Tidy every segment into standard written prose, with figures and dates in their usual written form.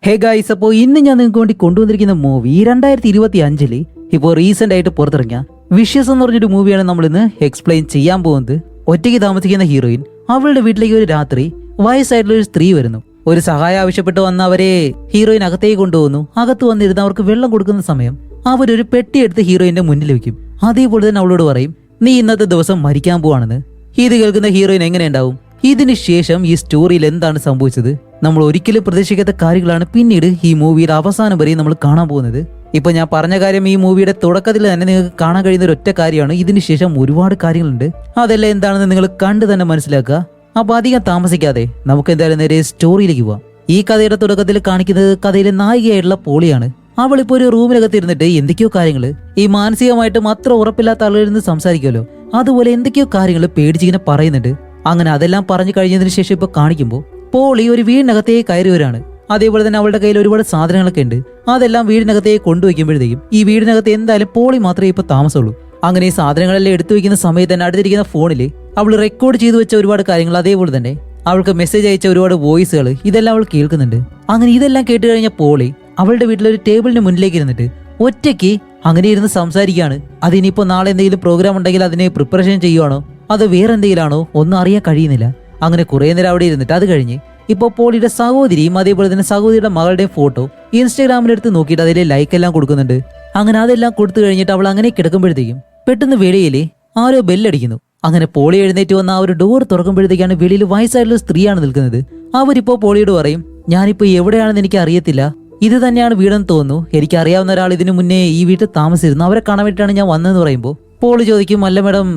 Hey guys, അപ്പോൾ ഇന്ന് ഞാൻ നിങ്ങൾക്ക് വേണ്ടി കൊണ്ടുവന്നിരിക്കുന്ന മൂവി 2025 ഇപ്പോൾ റീസെന്റ് ആയിട്ട് പുറത്തിറങ്ങിയ വിഷ്യസ് എന്ന് പറഞ്ഞൊരു മൂവിയാണ് നമ്മൾ ഇന്ന് എക്സ്പ്ലെയിൻ ചെയ്യാൻ പോകുന്നത്. ഒറ്റയ്ക്ക് താമസിക്കുന്ന ഹീറോയിൻ അവളുടെ വീട്ടിലേക്ക് ഒരു രാത്രി വയസ്സായിട്ടുള്ള ഒരു സ്ത്രീ വരുന്നു. ഒരു സഹായം ആവശ്യപ്പെട്ട് വന്ന അവരെ ഹീറോയിൻ അകത്തേക്ക് കൊണ്ടുപോകുന്നു. അകത്ത് വന്നിരുന്ന് അവർക്ക് വെള്ളം കൊടുക്കുന്ന സമയം അവരൊരു പെട്ടി എടുത്ത് ഹീറോയിന്റെ മുന്നിൽ വെക്കും. അതേപോലെ തന്നെ അവളോട് പറയും, നീ ഇന്നത്തെ ദിവസം മരിക്കാൻ പോവാണെന്ന്. ഇത് കേൾക്കുന്ന ഹീറോയിൻ എങ്ങനെ ഉണ്ടാവും? ഇതിന് ശേഷം ഈ സ്റ്റോറിയിൽ എന്താണ് സംഭവിച്ചത്? നമ്മൾ ഒരിക്കലും പ്രതീക്ഷിക്കാത്ത കാര്യങ്ങളാണ് പിന്നീട് ഈ മൂവിയുടെ അവസാനം വരെ നമ്മൾ കാണാൻ പോകുന്നത്. ഇപ്പൊ ഞാൻ പറഞ്ഞ കാര്യം ഈ മൂവിയുടെ തുടക്കത്തിൽ തന്നെ നിങ്ങൾക്ക് കാണാൻ കഴിയുന്ന ഒരു ഒറ്റ കാര്യമാണ്. ഇതിന് ശേഷം ഒരുപാട് കാര്യങ്ങളുണ്ട്. അതെല്ലാം എന്താണെന്ന് നിങ്ങൾ കണ്ടു തന്നെ മനസ്സിലാക്കുക. അപ്പൊ അധികം താമസിക്കാതെ നമുക്ക് എന്തായാലും നേരെ സ്റ്റോറിയിലേക്ക് പോവാം. ഈ കഥയുടെ തുടക്കത്തിൽ കാണിക്കുന്നത് കഥയിലെ നായികയായിട്ടുള്ള പോളിയാണ്. അവളിപ്പോ ഒരു റൂമിനകത്ത് ഇരുന്നിട്ട് എന്തൊക്കെയോ കാര്യങ്ങൾ ഈ മാനസികമായിട്ടും അത്ര ഉറപ്പില്ലാത്ത ആളുകളിൽ നിന്ന് സംസാരിക്കുമല്ലോ, അതുപോലെ എന്തൊക്കെയോ കാര്യങ്ങൾ പേടിച്ചിങ്ങനെ പറയുന്നുണ്ട്. അങ്ങനെ അതെല്ലാം പറഞ്ഞു കഴിഞ്ഞതിന് ശേഷം ഇപ്പൊ കാണിക്കുമ്പോൾ പോളി ഒരു വീടിനകത്തേക്ക് കയറി വരാണ്. അതേപോലെ തന്നെ അവളുടെ കയ്യിൽ ഒരുപാട് സാധനങ്ങളൊക്കെ ഉണ്ട്. അതെല്ലാം വീടിനകത്തേക്ക് കൊണ്ടുവയ്ക്കുമ്പോഴത്തേക്കും ഈ വീടിനകത്ത് എന്തായാലും പോളി മാത്രമേ ഇപ്പൊ താമസമുള്ളൂ. അങ്ങനെ ഈ സാധനങ്ങളെല്ലാം എടുത്തു വെക്കുന്ന സമയത്ത് തന്നെ അടുത്തിരിക്കുന്ന ഫോണിൽ അവൾ റെക്കോർഡ് ചെയ്തു വെച്ച ഒരുപാട് കാര്യങ്ങൾ, അതേപോലെ തന്നെ അവൾക്ക് മെസ്സേജ് അയച്ച ഒരുപാട് വോയിസുകൾ, ഇതെല്ലാം അവൾ കേൾക്കുന്നുണ്ട്. അങ്ങനെ ഇതെല്ലാം കേട്ട് കഴിഞ്ഞ പോളി അവളുടെ വീട്ടിലൊരു ടേബിളിന് മുന്നിലേക്ക് ഇരുന്നിട്ട് ഒറ്റയ്ക്ക് അങ്ങനെ ഇരുന്ന് സംസാരിക്കുകയാണ്. അതിനിപ്പോ നാളെ എന്തെങ്കിലും പ്രോഗ്രാം ഉണ്ടെങ്കിൽ അതിനെ പ്രിപ്പറേഷൻ ചെയ്യുവാണോ അത് വേറെ എന്തെങ്കിലും ആണോ ഒന്നും അറിയാൻ കഴിയുന്നില്ല. അങ്ങനെ കുറെ നേരം അവിടെ ഇരുന്നിട്ട് അത് കഴിഞ്ഞ് ഇപ്പോൾ പോളിയുടെ സഹോദരിയും അതേപോലെ തന്നെ സഹോദരിയുടെ മകളുടെയും ഫോട്ടോ ഇൻസ്റ്റാഗ്രാമിലെടുത്ത് നോക്കിയിട്ട് അതിലെ ലൈക്ക് എല്ലാം കൊടുക്കുന്നുണ്ട്. അങ്ങനെ അതെല്ലാം കൊടുത്തു കഴിഞ്ഞിട്ട് അവൾ അങ്ങനെ കിടക്കുമ്പോഴത്തേക്കും പെട്ടെന്ന് വെളിയില് ആരോ ബെല്ലടിക്കുന്നു. അങ്ങനെ പോളി എഴുന്നേറ്റ് വന്ന ആ ഒരു ഡോർ തുറക്കുമ്പോഴത്തേക്കാണ് വെളിയിൽ വയസ്സായിട്ടുള്ള സ്ത്രീയാണ് നിൽക്കുന്നത്. അവരിപ്പോ പോളിയോട് പറയും, ഞാനിപ്പോ എവിടെയാണെന്ന് എനിക്ക് അറിയത്തില്ല, ഇത് തന്നെയാണ് വീടെന്ന് തോന്നുന്നു, എനിക്ക് അറിയാവുന്ന ഒരാൾ ഇതിനു മുന്നേ ഈ വീട്ടിൽ താമസിച്ചിരുന്നു, അവരെ കാണാൻ വേണ്ടിയിട്ടാണ് ഞാൻ വന്നതെന്ന് പറയുമ്പോൾ പോളി ചോദിക്കും, അല്ല മേഡം,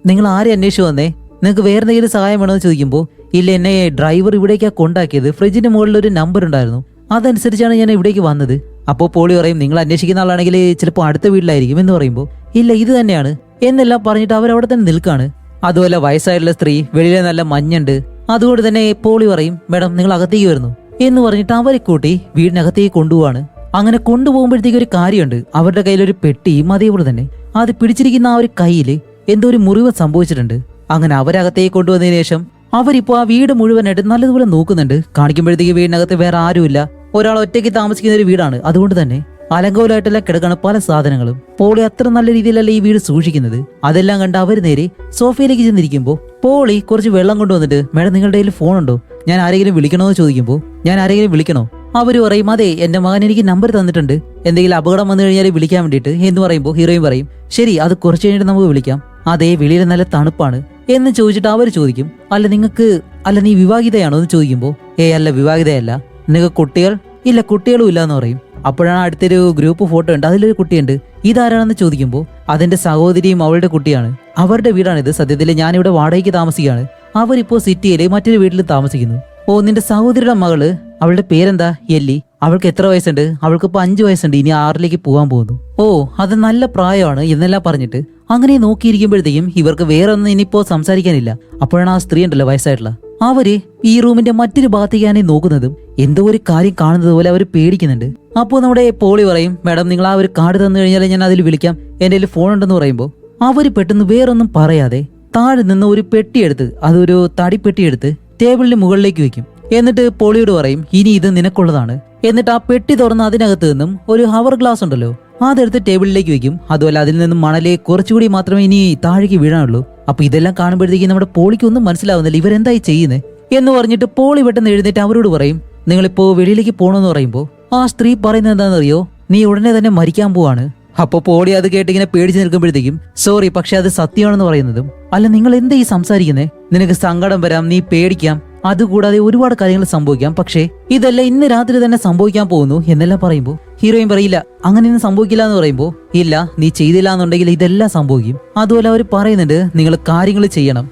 നിങ്ങൾ ആരെ അന്വേഷിച്ചു വന്നേ? നിങ്ങൾക്ക് വേറെ എന്തെങ്കിലും സഹായം വേണമെന്ന് ചോദിക്കുമ്പോൾ, ഇല്ല, എന്നെ ഡ്രൈവർ ഇവിടേക്കാണ് കൊണ്ടാക്കിയത്, ഫ്രിഡ്ജിന്റെ മുകളിൽ ഒരു നമ്പർ ഉണ്ടായിരുന്നു, അതനുസരിച്ചാണ് ഞാൻ ഇവിടേക്ക് വന്നത്. അപ്പോൾ പോളി പറയും, നിങ്ങൾ അന്വേഷിക്കുന്ന ആളാണെങ്കിൽ ചിലപ്പോൾ അടുത്ത വീട്ടിലായിരിക്കും എന്ന് പറയുമ്പോൾ, ഇല്ല, ഇത് തന്നെയാണ് എന്നെല്ലാം പറഞ്ഞിട്ട് അവരവിടെ തന്നെ നിൽക്കാണ്. അതുപോലെ വയസ്സായിട്ടുള്ള സ്ത്രീ വെളിയിലെ നല്ല മഞ്ഞുണ്ട്. അതുകൊണ്ട് തന്നെ പോളി പറയും, മേഡം നിങ്ങൾ അകത്തേക്ക് വരുന്നു എന്ന് പറഞ്ഞിട്ട് അവരെ കൂട്ടി വീടിനകത്തേക്ക് കൊണ്ടുപോവാണ്. അങ്ങനെ കൊണ്ടുപോകുമ്പോഴത്തേക്ക് ഒരു കാര്യമുണ്ട്, അവരുടെ കയ്യിലൊരു പെട്ടിയും അതേപോലെ തന്നെ അത് പിടിച്ചിരിക്കുന്ന ആ ഒരു കയ്യിൽ എന്തോ ഒരു മുറിവ് സംഭവിച്ചിട്ടുണ്ട്. അങ്ങനെ അവരകത്തേക്ക് കൊണ്ടുവന്നതിന് ശേഷം അവരിപ്പോ ആ വീട് മുഴുവനായിട്ട് നല്ലതുപോലെ നോക്കുന്നുണ്ട്. കാണിക്കുമ്പോഴത്തേക്ക് വീടിനകത്ത് വേറെ ആരുമില്ല, ഒരാൾ ഒറ്റയ്ക്ക് താമസിക്കുന്ന ഒരു വീടാണ്. അതുകൊണ്ട് തന്നെ അലങ്കോലമായിട്ടെല്ലാം കിടക്കാണ് പല സാധനങ്ങളും. പോളി അത്ര നല്ല രീതിയിലല്ല ഈ വീട് സൂക്ഷിക്കുന്നത്. അതെല്ലാം കണ്ട് അവർ നേരെ സോഫയിലേക്ക് ചെന്നിരിക്കുമ്പോൾ പോളി കുറച്ച് വെള്ളം കൊണ്ടുവന്നിട്ട്, മേഡം നിങ്ങളുടെ കയ്യിൽ ഫോണുണ്ടോ, ഞാൻ ആരെങ്കിലും വിളിക്കണോ എന്ന് ചോദിക്കുമ്പോൾ, ഞാൻ ആരെങ്കിലും വിളിക്കണോ? അവര് പറയും, അതെ, എന്റെ മകൻ എനിക്ക് നമ്പർ തന്നിട്ടുണ്ട്, എന്തെങ്കിലും അപകടം വന്നു കഴിഞ്ഞാൽ വിളിക്കാൻ വേണ്ടിയിട്ട് എന്ന് പറയുമ്പോൾ ഹീറോയിൻ പറയും, ശരി, അത് കുറച്ച് കഴിഞ്ഞിട്ട് നമുക്ക് വിളിക്കാം, അതേ വെളിയിൽ നല്ല തണുപ്പാണ് എന്ന് ചോദിച്ചിട്ട് അവർ ചോദിക്കും, അല്ല നീ വിവാഹിതയാണോ എന്ന് ചോദിക്കുമ്പോൾ, അല്ല, വിവാഹിതയല്ല. നിങ്ങൾക്ക് കുട്ടികൾ? ഇല്ല, കുട്ടികളും ഇല്ല എന്ന് പറയും. അപ്പോഴാണ് അടുത്തൊരു ഗ്രൂപ്പ് ഫോട്ടോ ഉണ്ട്, അതിലൊരു കുട്ടിയുണ്ട്, ഇതാരാണെന്ന് ചോദിക്കുമ്പോൾ അതിന്റെ സഹോദരിയും അവളുടെ കുട്ടിയാണ്, അവരുടെ വീടാണിത്. സത്യത്തിൽ ഞാനിവിടെ വാടകയ്ക്ക് താമസിക്കുകയാണ്, അവരിപ്പോ സിറ്റിയിലെ മറ്റൊരു വീട്ടിൽ താമസിക്കുന്നു. ഓ, നിന്റെ സഹോദരിയുടെ മകള്, അവളുടെ പേരെന്താ? എല്ലി. അവൾക്ക് എത്ര വയസ്സുണ്ട്? അവൾക്കിപ്പോ 5 വയസ്സുണ്ട്, ഇനി 6ലേക്ക് പോകാൻ പോകുന്നു. ഓ, അത് നല്ല പ്രായമാണ് എന്നെല്ലാം പറഞ്ഞിട്ട് അങ്ങനെ നോക്കിയിരിക്കുമ്പോഴത്തേക്കും ഇവർക്ക് വേറെ ഒന്നും ഇനിയിപ്പോ സംസാരിക്കാനില്ല. അപ്പോഴാണ് ആ സ്ത്രീ ഉണ്ടല്ലോ വയസ്സായിട്ടുള്ള, അവര് ഈ റൂമിന്റെ മറ്റൊരു ഭാഗത്തേക്കാണ് നോക്കുന്നതും എന്തോ ഒരു കാര്യം കാണുന്നത് പോലെ അവർ പേടിക്കുന്നുണ്ട്. അപ്പോൾ നമ്മുടെ പോളി പറയും, മേഡം നിങ്ങൾ ആ ഒരു കാർഡ് തന്നു കഴിഞ്ഞാൽ ഞാൻ അതിൽ വിളിക്കാം, എന്റെ കയ്യിൽ ഫോൺ ഉണ്ടെന്ന് പറയുമ്പോൾ അവര് പെട്ടെന്ന് വേറൊന്നും പറയാതെ താഴെ നിന്ന് ഒരു പെട്ടിയെടുത്ത്, അതൊരു തടിപ്പെട്ടിയെടുത്ത് ടേബിളിന് മുകളിലേക്ക് വെക്കും. എന്നിട്ട് പോളിയോട് പറയും, ഇനി ഇത് നിനക്കുള്ളതാണ്. എന്നിട്ട് ആ പെട്ടി തുറന്ന് അതിനകത്ത് നിന്നും ഒരു ഹവർ ഗ്ലാസ് ഉണ്ടല്ലോ അതെടുത്ത് ടേബിളിലേക്ക് വെക്കും. അതുപോലെ അതിൽ നിന്നും മണലെ കുറച്ചുകൂടി മാത്രമേ ഇനി താഴേക്ക് വീഴാനുള്ളൂ. അപ്പൊ ഇതെല്ലാം കാണുമ്പോഴത്തേക്കും നമ്മുടെ പോളിക്ക് ഒന്നും മനസ്സിലാവുന്നില്ല, ഇവരെന്തായി ചെയ്യുന്നത് എന്ന് പറഞ്ഞിട്ട് പോളി പെട്ടെന്ന് എഴുന്നേറ്റ് അവരോട് പറയും, നിങ്ങളിപ്പോ വെളിയിലേക്ക് പോകണമെന്ന് പറയുമ്പോൾ ആ സ്ത്രീ പറയുന്നത് എന്താണെന്നറിയോ, നീ ഉടനെ തന്നെ മരിക്കാൻ പോവാണ്. അപ്പൊ പോളി അത് കേട്ടിങ്ങനെ പേടിച്ച് നിൽക്കുമ്പോഴത്തേക്കും, സോറി, പക്ഷെ അത് സത്യമാണെന്ന് പറയുന്നതും, അല്ല നിങ്ങൾ എന്താ ഈ സംസാരിക്കുന്നേ, നിനക്ക് സങ്കടം വരാം, നീ പേടിക്കാം, അതുകൂടാതെ ഒരുപാട് കാര്യങ്ങൾ സംഭവിക്കാം, പക്ഷേ ഇതെല്ലാം ഇന്ന് രാത്രി തന്നെ സംഭവിക്കാൻ പോകുന്നു എന്നെല്ലാം പറയുമ്പോൾ ഹീറോയിൻ പറയില്ല, അങ്ങനെയൊന്നും സംഭവിക്കില്ല എന്ന് പറയുമ്പോൾ, ഇല്ല, നീ ചെയ്തില്ല എന്നുണ്ടെങ്കിൽ ഇതെല്ലാം സംഭവിക്കും. അതുപോലെ അവർ പറയുന്നുണ്ട്, നിങ്ങൾ കാര്യങ്ങൾ ചെയ്യണം.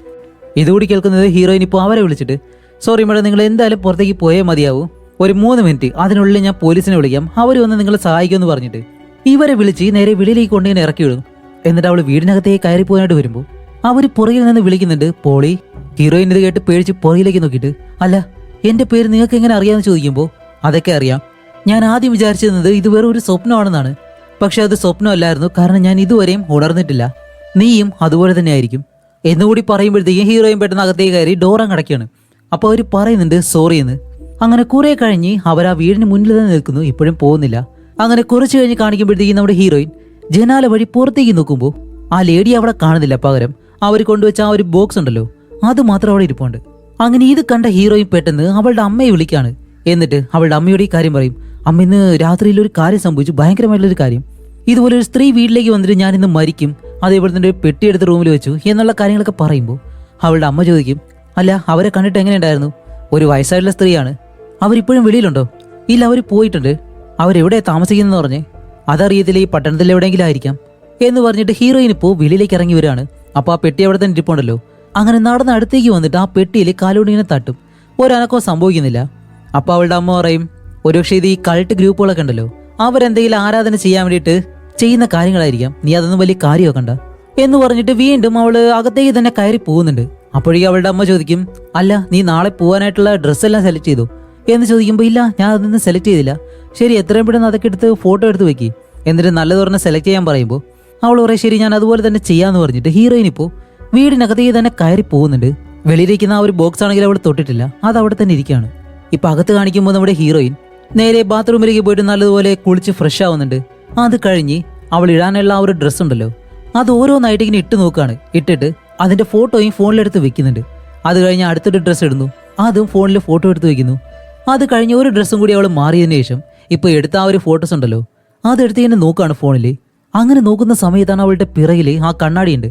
ഇതുകൂടി കേൾക്കുന്നത് ഹീറോയിൻ ഇപ്പോൾ അവരെ വിളിച്ചിട്ട്, സോറി മേഡം, നിങ്ങൾ എന്തായാലും പുറത്തേക്ക് പോയേ മതിയാവൂ, ഒരു 3 മിനിറ്റ്, അതിനുള്ളിൽ ഞാൻ പോലീസിനെ വിളിക്കാം, അവർ വന്ന് നിങ്ങളെ സഹായിക്കുമെന്ന് പറഞ്ഞിട്ട് ഇവരെ വിളിച്ച് നേരെ വെളിയിലേക്ക് കൊണ്ടിങ്ങനെ ഇറക്കി വിടും. എന്നിട്ട് അവൾ വീടിനകത്തേക്ക് കയറി പോകാനായിട്ട് വരുമ്പോൾ അവര് പുറകിൽ നിന്ന് വിളിക്കുന്നുണ്ട്, പോളി. ഹീറോയിൻ ഇത് കേട്ട് പേടിച്ച് പുറകിലേക്ക് നോക്കിയിട്ട്, അല്ല, എന്റെ പേര് നിങ്ങൾക്ക് എങ്ങനെ അറിയാമെന്ന് ചോദിക്കുമ്പോൾ, അതൊക്കെ അറിയാം, ഞാൻ ആദ്യം വിചാരിച്ചിരുന്നത് ഇത് വെറും ഒരു സ്വപ്നമാണെന്നാണ്, പക്ഷെ അത് സ്വപ്നമല്ലായിരുന്നു, കാരണം ഞാൻ ഇതുവരെയും ഉണർന്നിട്ടില്ല, നീയും അതുപോലെ തന്നെ ആയിരിക്കും എന്നുകൂടി പറയുമ്പോഴത്തേക്കും ഹീറോയിൻ പെട്ടെന്ന് അകത്തേക്ക് കയറി ഡോർ അങ്ങടക്കുകയാണ്. അപ്പോൾ അവർ പറയുന്നുണ്ട് സോറി എന്ന്. അങ്ങനെ കുറെ കഴിഞ്ഞ് അവർ ആ വീടിന് മുന്നിൽ തന്നെ നിൽക്കുന്നു, ഇപ്പോഴും പോകുന്നില്ല. അങ്ങനെ കുറച്ച് കഴിഞ്ഞ് കാണിക്കുമ്പോഴത്തേക്കും നമ്മുടെ ഹീറോയിൻ ജനാല വഴി പുറത്തേക്ക് നോക്കുമ്പോൾ ആ ലേഡി അവിടെ കാണുന്നില്ല. പകരം അവർ കൊണ്ടുവച്ച ആ ഒരു ബോക്സ് ഉണ്ടല്ലോ, അത് മാത്രം അവിടെ ഇരിപ്പുണ്ട്. അങ്ങനെ ഇത് കണ്ട ഹീറോയിൻ പെട്ടെന്ന് അവളുടെ അമ്മയെ വിളിക്കാണ്. എന്നിട്ട് അവളുടെ അമ്മയോട് ഈ കാര്യം പറയും. അമ്മ, ഇന്ന് രാത്രിയിൽ ഒരു കാര്യം സംഭവിച്ചു, ഭയങ്കരമായിട്ടുള്ളൊരു കാര്യം. ഇതുപോലെ ഒരു സ്ത്രീ വീട്ടിലേക്ക് വന്നിട്ട് ഞാൻ ഇന്ന് മരിക്കും, അതേപോലെ തന്നെ ഒരു പെട്ടിയെടുത്ത് റൂമിൽ വെച്ചു എന്നുള്ള കാര്യങ്ങളൊക്കെ പറയുമ്പോൾ അവളുടെ അമ്മ ചോദിക്കും, അല്ല അവരെ കണ്ടിട്ട് എങ്ങനെയുണ്ടായിരുന്നു? ഒരു വയസ്സായിട്ടുള്ള സ്ത്രീയാണ്. അവരിപ്പോഴും വെളിയിലുണ്ടോ? ഇല്ല, അവർ പോയിട്ടുണ്ട്. അവരെവിടെ താമസിക്കുന്നതെന്ന് പറഞ്ഞേ. അതറിയത്തില്ല, ഈ പട്ടണത്തിൽ എവിടെയെങ്കിലും ആയിരിക്കാം എന്ന് പറഞ്ഞിട്ട് ഹീറോയിൻ ഇപ്പോൾ വെളിയിലേക്ക് ഇറങ്ങി വരികയാണ്. അപ്പോൾ ആ പെട്ടി അവിടെ തന്നെ ഇരിപ്പുണ്ടല്ലോ. അങ്ങനെ നടന്ന് അടുത്തേക്ക് വന്നിട്ട് ആ പെട്ടിയിൽ കാലുകൊണ്ട് ഇങ്ങനെ തട്ടും. ഒരനക്കവും സംഭവിക്കുന്നില്ല. അപ്പോൾ അവളുടെ അമ്മ പറയും, ഒരുപക്ഷെ ഇത് ഈ കൾട്ട് ഗ്രൂപ്പുകളൊക്കെ ഉണ്ടല്ലോ, അവരെന്തെങ്കിലും ആരാധന ചെയ്യാൻ വേണ്ടിയിട്ട് ചെയ്യുന്ന കാര്യങ്ങളായിരിക്കാം, നീ അതൊന്നും വലിയ കാര്യമാക്കണ്ട എന്ന് പറഞ്ഞിട്ട് വീണ്ടും അവള് അകത്തേക്ക് തന്നെ കയറി പോകുന്നുണ്ട്. അപ്പോഴേക്കും അവളുടെ അമ്മ ചോദിക്കും, അല്ല നീ നാളെ പോകാനായിട്ടുള്ള ഡ്രസ്സെല്ലാം സെലക്ട് ചെയ്തു എന്ന് ചോദിക്കുമ്പോൾ, ഇല്ല ഞാൻ അതൊന്നും സെലക്ട് ചെയ്തില്ല. ശരി, എത്രയും പെട്ടെന്ന് അതൊക്കെ എടുത്ത് ഫോട്ടോ എടുത്ത് വെക്കി, എന്നിട്ട് നല്ലതുറന്ന് സെലക്ട് ചെയ്യാൻ പറയുമ്പോൾ അവൾ പറയും, ശരി ഞാൻ അതുപോലെ തന്നെ ചെയ്യാന്ന് പറഞ്ഞിട്ട് ഹീറോയിൻ ഇപ്പോൾ വീടിനകത്തേക്ക് തന്നെ കയറി പോകുന്നുണ്ട്. വെളിയിലിരിക്കുന്ന ആ ഒരു ബോക്സ് ആണെങ്കിൽ അവൾ തൊട്ടിട്ടില്ല, അത് അവിടെ തന്നെ ഇരിക്കുകയാണ്. ഇപ്പൊ അകത്ത് കാണിക്കുമ്പോൾ നമ്മുടെ ഹീറോയിൻ നേരെ ബാത്റൂമിലേക്ക് പോയിട്ട് നല്ലതുപോലെ കുളിച്ച് ഫ്രഷ് ആവുന്നുണ്ട്. അത് കഴിഞ്ഞ് അവൾ ഇടാനുള്ള ആ ഒരു ഡ്രസ്സ് ഉണ്ടല്ലോ, അത് ഓരോന്നായിട്ട് ഇങ്ങനെ ഇട്ട് നോക്കുകയാണ്. ഇട്ടിട്ട് അതിന്റെ ഫോട്ടോയും ഫോണിലെടുത്ത് വെക്കുന്നുണ്ട്. അത് കഴിഞ്ഞ് അടുത്തൊരു ഡ്രസ്സ് ഇടുന്നു, അതും ഫോണിൽ ഫോട്ടോ എടുത്ത് വെക്കുന്നു. അത് കഴിഞ്ഞ് ഒരു ഡ്രസ്സും കൂടി അവൾ മാറിയതിനു ശേഷം ഇപ്പൊ എടുത്ത ആ ഒരു ഫോട്ടോസ് ഉണ്ടല്ലോ, അതെടുത്ത് ഇങ്ങനെ നോക്കുകയാണ് ഫോണിൽ. അങ്ങനെ നോക്കുന്ന സമയത്താണ് അവളുടെ പിറകിൽ ആ കണ്ണാടിയുണ്ട്,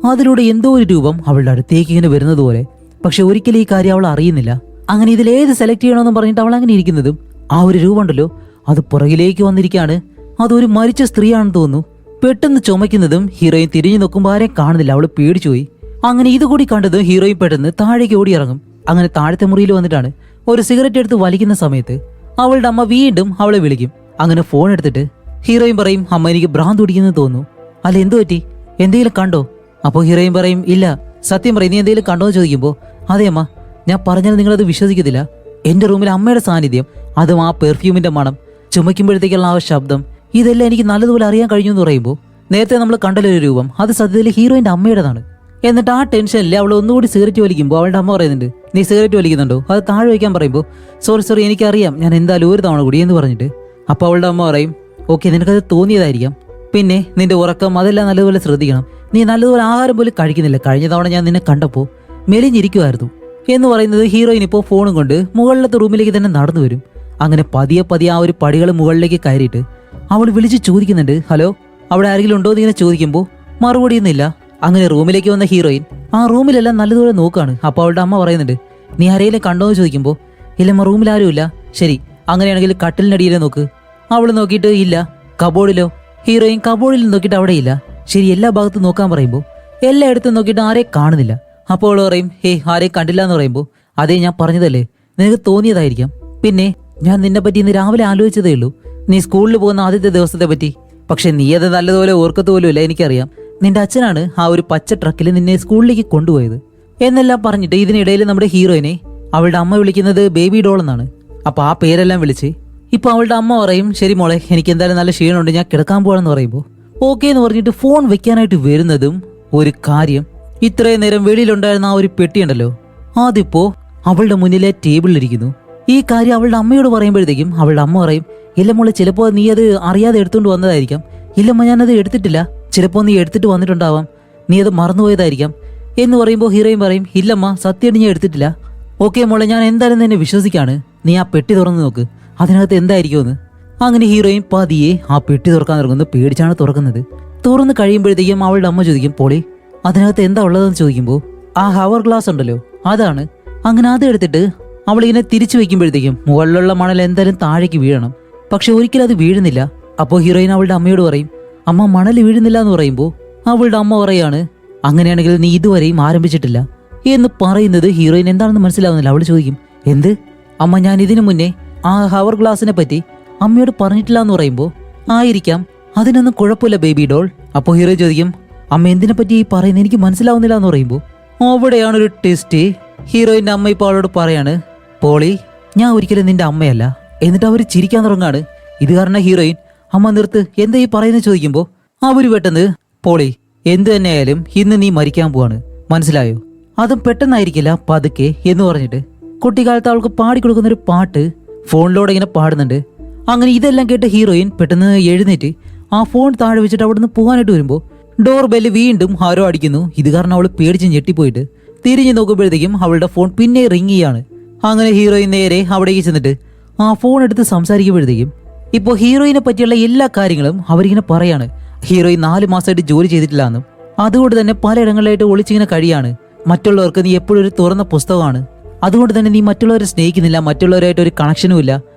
അതിലൂടെ എന്തോ ഒരു രൂപം അവളുടെ അടുത്തേക്ക് ഇങ്ങനെ വരുന്നത് പോലെ. പക്ഷെ ഒരിക്കലും ഈ കാര്യം അവൾ അറിയുന്നില്ല. അങ്ങനെ ഇതിലേത് സെലക്ട് ചെയ്യണമെന്ന് പറഞ്ഞിട്ട് അവൾ അങ്ങനെ ഇരിക്കുന്നതും ആ ഒരു രൂപം ഉണ്ടല്ലോ, അത് പുറകിലേക്ക് വന്നിരിക്കുകയാണ്. അതൊരു മരിച്ച സ്ത്രീയാണെന്ന് തോന്നുന്നു. പെട്ടെന്ന് ചുമക്കുന്നതും ഹീറോയിൻ തിരിഞ്ഞു നോക്കുമ്പോൾ ആരെയും കാണുന്നില്ല. അവള് പേടിച്ചുപോയി. അങ്ങനെ ഇതുകൂടി കണ്ടതും ഹീറോയിൻ പെട്ടെന്ന് താഴേക്ക് ഓടി ഇറങ്ങും. അങ്ങനെ താഴത്തെ മുറിയിൽ വന്നിട്ടാണ് ഒരു സിഗരറ്റ് എടുത്ത് വലിക്കുന്ന സമയത്ത് അവളുടെ അമ്മ വീണ്ടും അവളെ വിളിക്കും. അങ്ങനെ ഫോൺ എടുത്തിട്ട് ഹീറോയിൻ പറയും, അമ്മ എനിക്ക് ഭ്രാന്ത് പിടിക്കുന്നു തോന്നുന്നു. അല്ല എന്തു പറ്റി, എന്തെങ്കിലും കണ്ടോ? അപ്പോൾ ഹീറോയിൻ പറയും, ഇല്ല സത്യം പറയും, നീ എന്തെങ്കിലും കണ്ടോ എന്ന് ചോദിക്കുമ്പോൾ, അതെ അമ്മ, ഞാൻ പറഞ്ഞാൽ നിങ്ങളത് വിശ്വസിക്കത്തില്ല. എന്റെ റൂമിൽ അമ്മയുടെ സാന്നിധ്യം, അതും ആ പെർഫ്യൂമിന്റെ മണം, ചുമയ്ക്കുമ്പോഴത്തേക്കുള്ള ആ ശബ്ദം, ഇതെല്ലാം എനിക്ക് നല്ലതുപോലെ അറിയാൻ കഴിഞ്ഞു എന്ന് പറയുമ്പോൾ നേരത്തെ നമ്മൾ കണ്ടല്ലൊരു രൂപം, അത് സത്യത്തിൽ ഹീറോയിന്റെ അമ്മയുടേതാണ്. എന്നിട്ട് ആ ടെൻഷനിൽ അവൾ ഒന്നുകൂടി സിഗരറ്റ് വലിക്കുമ്പോൾ അവളുടെ അമ്മ പറയുന്നുണ്ട്, നീ സിഗരറ്റ് വലിക്കുന്നുണ്ടോ, അത് താഴെ വയ്ക്കാൻ പറയുമ്പോൾ, സോറി എനിക്കറിയാം, ഞാൻ എന്തായാലും ഒരു തവണ കൂടി എന്ന് പറഞ്ഞിട്ട് അപ്പോൾ അവളുടെ അമ്മ പറയും, ഓക്കെ നിനക്കത് തോന്നിയതായിരിക്കാം, പിന്നെ നിന്റെ ഉറക്കം അതെല്ലാം നല്ലതുപോലെ ശ്രദ്ധിക്കണം, നീ നല്ലതുപോലെ ആഹാരം പോലും കഴിക്കുന്നില്ല, കഴിഞ്ഞ തവണ ഞാൻ നിന്നെ കണ്ടപ്പോൾ മെലിഞ്ഞിരിക്കുമായിരുന്നു എന്ന് പറയുന്നത്. ഹീറോയിൻ ഇപ്പോൾ ഫോണും കൊണ്ട് മുകളിലത്തെ റൂമിലേക്ക് തന്നെ നടന്നു വരും. അങ്ങനെ പതിയെ ആ ഒരു പടികൾ മുകളിലേക്ക് കയറിയിട്ട് അവൾ വിളിച്ച് ചോദിക്കുന്നുണ്ട്, ഹലോ അവിടെ ആരെങ്കിലും ഉണ്ടോ എന്ന് ഇങ്ങനെ ചോദിക്കുമ്പോൾ മറുപടിയൊന്നുമില്ല. അങ്ങനെ റൂമിലേക്ക് വന്ന ഹീറോയിൻ ആ റൂമിലെല്ലാം നല്ലതുപോലെ നോക്കുകയാണ്. അപ്പോൾ അവളുടെ അമ്മ പറയുന്നുണ്ട്, നീ ആരെങ്കിലും കണ്ടോ എന്ന് ചോദിക്കുമ്പോൾ, ഇല്ലമ്മ റൂമിൽ ആരുമില്ല. ശരി അങ്ങനെയാണെങ്കിൽ കട്ടിലിനടിയിലെ നോക്ക്. അവൾ നോക്കിയിട്ട് ഇല്ല. കബോർഡിലോ? ഹീറോയിൻ കബോർഡിൽ നോക്കിയിട്ട് അവിടെ ഇല്ല. ശരി എല്ലാ ഭാഗത്തും നോക്കാൻ പറയുമ്പോൾ എല്ലായിടത്തും നോക്കിയിട്ട് ആരെയും കാണുന്നില്ല. അപ്പോൾ അവൾ പറയും, ആരെയും കണ്ടില്ല എന്ന് പറയുമ്പോൾ, അതേ ഞാൻ പറഞ്ഞതല്ലേ, നിനക്ക് തോന്നിയതായിരിക്കാം, പിന്നെ ഞാൻ നിന്നെ പറ്റി ഇന്ന് രാവിലെ ആലോചിച്ചതേ ഉള്ളൂ, നീ സ്കൂളിൽ പോകുന്ന ആദ്യത്തെ ദിവസത്തെ പറ്റി. പക്ഷെ നീ അത് നല്ലതുപോലെ ഓർക്കത്ത് പോലുമില്ല, എനിക്കറിയാം. നിന്റെ അച്ഛനാണ് ആ ഒരു പച്ച ട്രക്കിൽ നിന്നെ സ്കൂളിലേക്ക് കൊണ്ടുപോയത് എന്നെല്ലാം പറഞ്ഞിട്ട് ഇതിനിടയിൽ നമ്മുടെ ഹീറോയിനെ അവളുടെ അമ്മ വിളിക്കുന്നത് ബേബി ഡോൾ എന്നാണ്. അപ്പൊ ആ പേരെല്ലാം വിളിച്ച് ഇപ്പൊ അവളുടെ അമ്മ പറയും, ശരി മോളെ എനിക്ക് എന്തായാലും നല്ല ക്ഷീണമുണ്ട്, ഞാൻ കിടക്കാൻ പോകണമെന്ന് പറയുമ്പോൾ ഓക്കെ എന്ന് പറഞ്ഞിട്ട് ഫോൺ വെക്കാനായിട്ട് വരുന്നതും ഒരു കാര്യം, ഇത്രയും നേരം വെളിയിലുണ്ടായിരുന്ന ആ ഒരു പെട്ടിയുണ്ടല്ലോ, അതിപ്പോ അവളുടെ മുന്നിലെ ടേബിളിലിരിക്കുന്നു. ഈ കാര്യം അവളുടെ അമ്മയോട് പറയുമ്പോഴത്തേക്കും അവളുടെ അമ്മ പറയും, ഇല്ല മോളെ ചിലപ്പോൾ നീ അത് അറിയാതെ എടുത്തുകൊണ്ട് വന്നതായിരിക്കാം. ഇല്ലമ്മ ഞാനത് എടുത്തിട്ടില്ല, ചിലപ്പോൾ നീ എടുത്തിട്ട് വന്നിട്ടുണ്ടാവാം, നീ അത് മറന്നുപോയതായിരിക്കാം എന്ന് പറയുമ്പോൾ ഹീറോയിൻ പറയും, ഇല്ലമ്മ സത്യമായിട്ട് ഞാൻ എടുത്തിട്ടില്ല. ഓക്കെ മോളെ ഞാൻ എന്തായാലും നിന്നെ വിശ്വസിക്കാണ്, നീ ആ പെട്ടി തുറന്നു നോക്ക്, അതിനകത്ത് എന്തായിരിക്കുമെന്ന്. അങ്ങനെ ഹീറോയിൻ പതിയെ ആ പെട്ടി തുറക്കാൻ തുടങ്ങുന്നു. പേടിച്ചാണ് തുറക്കുന്നത്. തുറന്ന് കഴിയുമ്പോഴത്തേക്കും അവളുടെ അമ്മ ചോദിക്കും, പോളി അതിനകത്ത് എന്താ ഉള്ളതെന്ന് ചോദിക്കുമ്പോൾ ആ ഹവർ ഗ്ലാസ് ഉണ്ടല്ലോ അതാണ്. അങ്ങനെ അത് എടുത്തിട്ട് അവളിങ്ങനെ തിരിച്ചു വെക്കുമ്പോഴത്തേക്കും മുകളിലുള്ള മണൽ എന്തായാലും താഴേക്ക് വീഴണം. പക്ഷെ ഒരിക്കലും അത് വീഴുന്നില്ല. അപ്പോൾ ഹീറോയിൻ അവളുടെ അമ്മയോട് പറയും, അമ്മ മണൽ വീഴുന്നില്ല എന്ന് പറയുമ്പോൾ അവളുടെ അമ്മ പറയാണ്, അങ്ങനെയാണെങ്കിൽ നീ ഇതുവരെയും ആരംഭിച്ചിട്ടില്ല എന്ന് പറയുന്നത് ഹീറോയിൻ എന്താണെന്ന് മനസ്സിലാവുന്നില്ല. അവൾ ചോദിക്കും, എന്ത് അമ്മ, ഞാൻ ഇതിനു മുന്നേ ആ ഹവർ ഗ്ലാസിനെ പറ്റി അമ്മയോട് പറഞ്ഞിട്ടില്ല എന്ന് പറയുമ്പോൾ, ആയിരിക്കാം, അതിനൊന്നും കുഴപ്പമില്ല ബേബി ഡോൾ. അപ്പോൾ ഹീറോ ചോദിക്കും, അമ്മ എന്തിനെ പറ്റി ഈ പറയുന്നത്, എനിക്ക് മനസ്സിലാവുന്നില്ല എന്ന് പറയുമ്പോൾ അവിടെയാണ് ഒരു ടെസ്റ്റ്. ഹീറോയിന്റെ അമ്മ ഇപ്പോൾ അവളോട് പറയാണ്, പോളി ഞാൻ ഒരിക്കലും നിന്റെ അമ്മയല്ല. എന്നിട്ട് അവർ ചിരിക്കാൻ തുടങ്ങാണ്. ഇത് കാരണം ഹീറോയിൻ, അമ്മ നിർത്ത്, എന്താ ഈ പറയുന്നത് ചോദിക്കുമ്പോൾ അവര് പെട്ടെന്ന്, പോളി എന്ത് തന്നെയായാലും ഇന്ന് നീ മരിക്കാൻ പോവാണ്, മനസ്സിലായോ, അതും പെട്ടെന്നായിരിക്കില്ല പതുക്കെ എന്ന് പറഞ്ഞിട്ട് കുട്ടിക്കാലത്ത് അവൾക്ക് പാടിക്കൊടുക്കുന്ന ഒരു പാട്ട് ഫോണിലൂടെ ഇങ്ങനെ പാടുന്നുണ്ട്. അങ്ങനെ ഇതെല്ലാം കേട്ട് ഹീറോയിൻ പെട്ടെന്ന് എഴുന്നേറ്റ് ആ ഫോൺ താഴെ വെച്ചിട്ട് അവിടെ നിന്ന് പോകാനായിട്ട് വരുമ്പോൾ ഡോർ ബെല്ല് വീണ്ടും ആരോ അടിക്കുന്നു. ഇത് കാരണം അവൾ പേടിച്ച് ഞെട്ടിപ്പോയിട്ട് തിരിഞ്ഞു നോക്കുമ്പോഴത്തേക്കും അവളുടെ ഫോൺ പിന്നെ റിങ് ചെയ്യാണ്. അങ്ങനെ ഹീറോയിൻ നേരെ അവിടേക്ക് ചെന്നിട്ട് ആ ഫോൺ എടുത്ത് സംസാരിക്കുമ്പോഴത്തേക്കും ഇപ്പോൾ ഹീറോയിനെ പറ്റിയുള്ള എല്ലാ കാര്യങ്ങളും അവരിങ്ങനെ പറയാണ്. ഹീറോയിൻ 4 മാസമായിട്ട് ജോലി ചെയ്തിട്ടില്ല എന്നും അതുകൊണ്ട് തന്നെ പലയിടങ്ങളിലായിട്ട് ഒളിച്ചിങ്ങനെ കഴിയാണ്. മറ്റുള്ളവർക്ക് നീ എപ്പോഴും ഒരു തുറന്ന പുസ്തകമാണ്, അതുകൊണ്ട് തന്നെ നീ മറ്റുള്ളവരെ സ്നേഹിക്കുന്നില്ല, മറ്റുള്ളവരായിട്ട് ഒരു കണക്ഷനും ഇല്ല.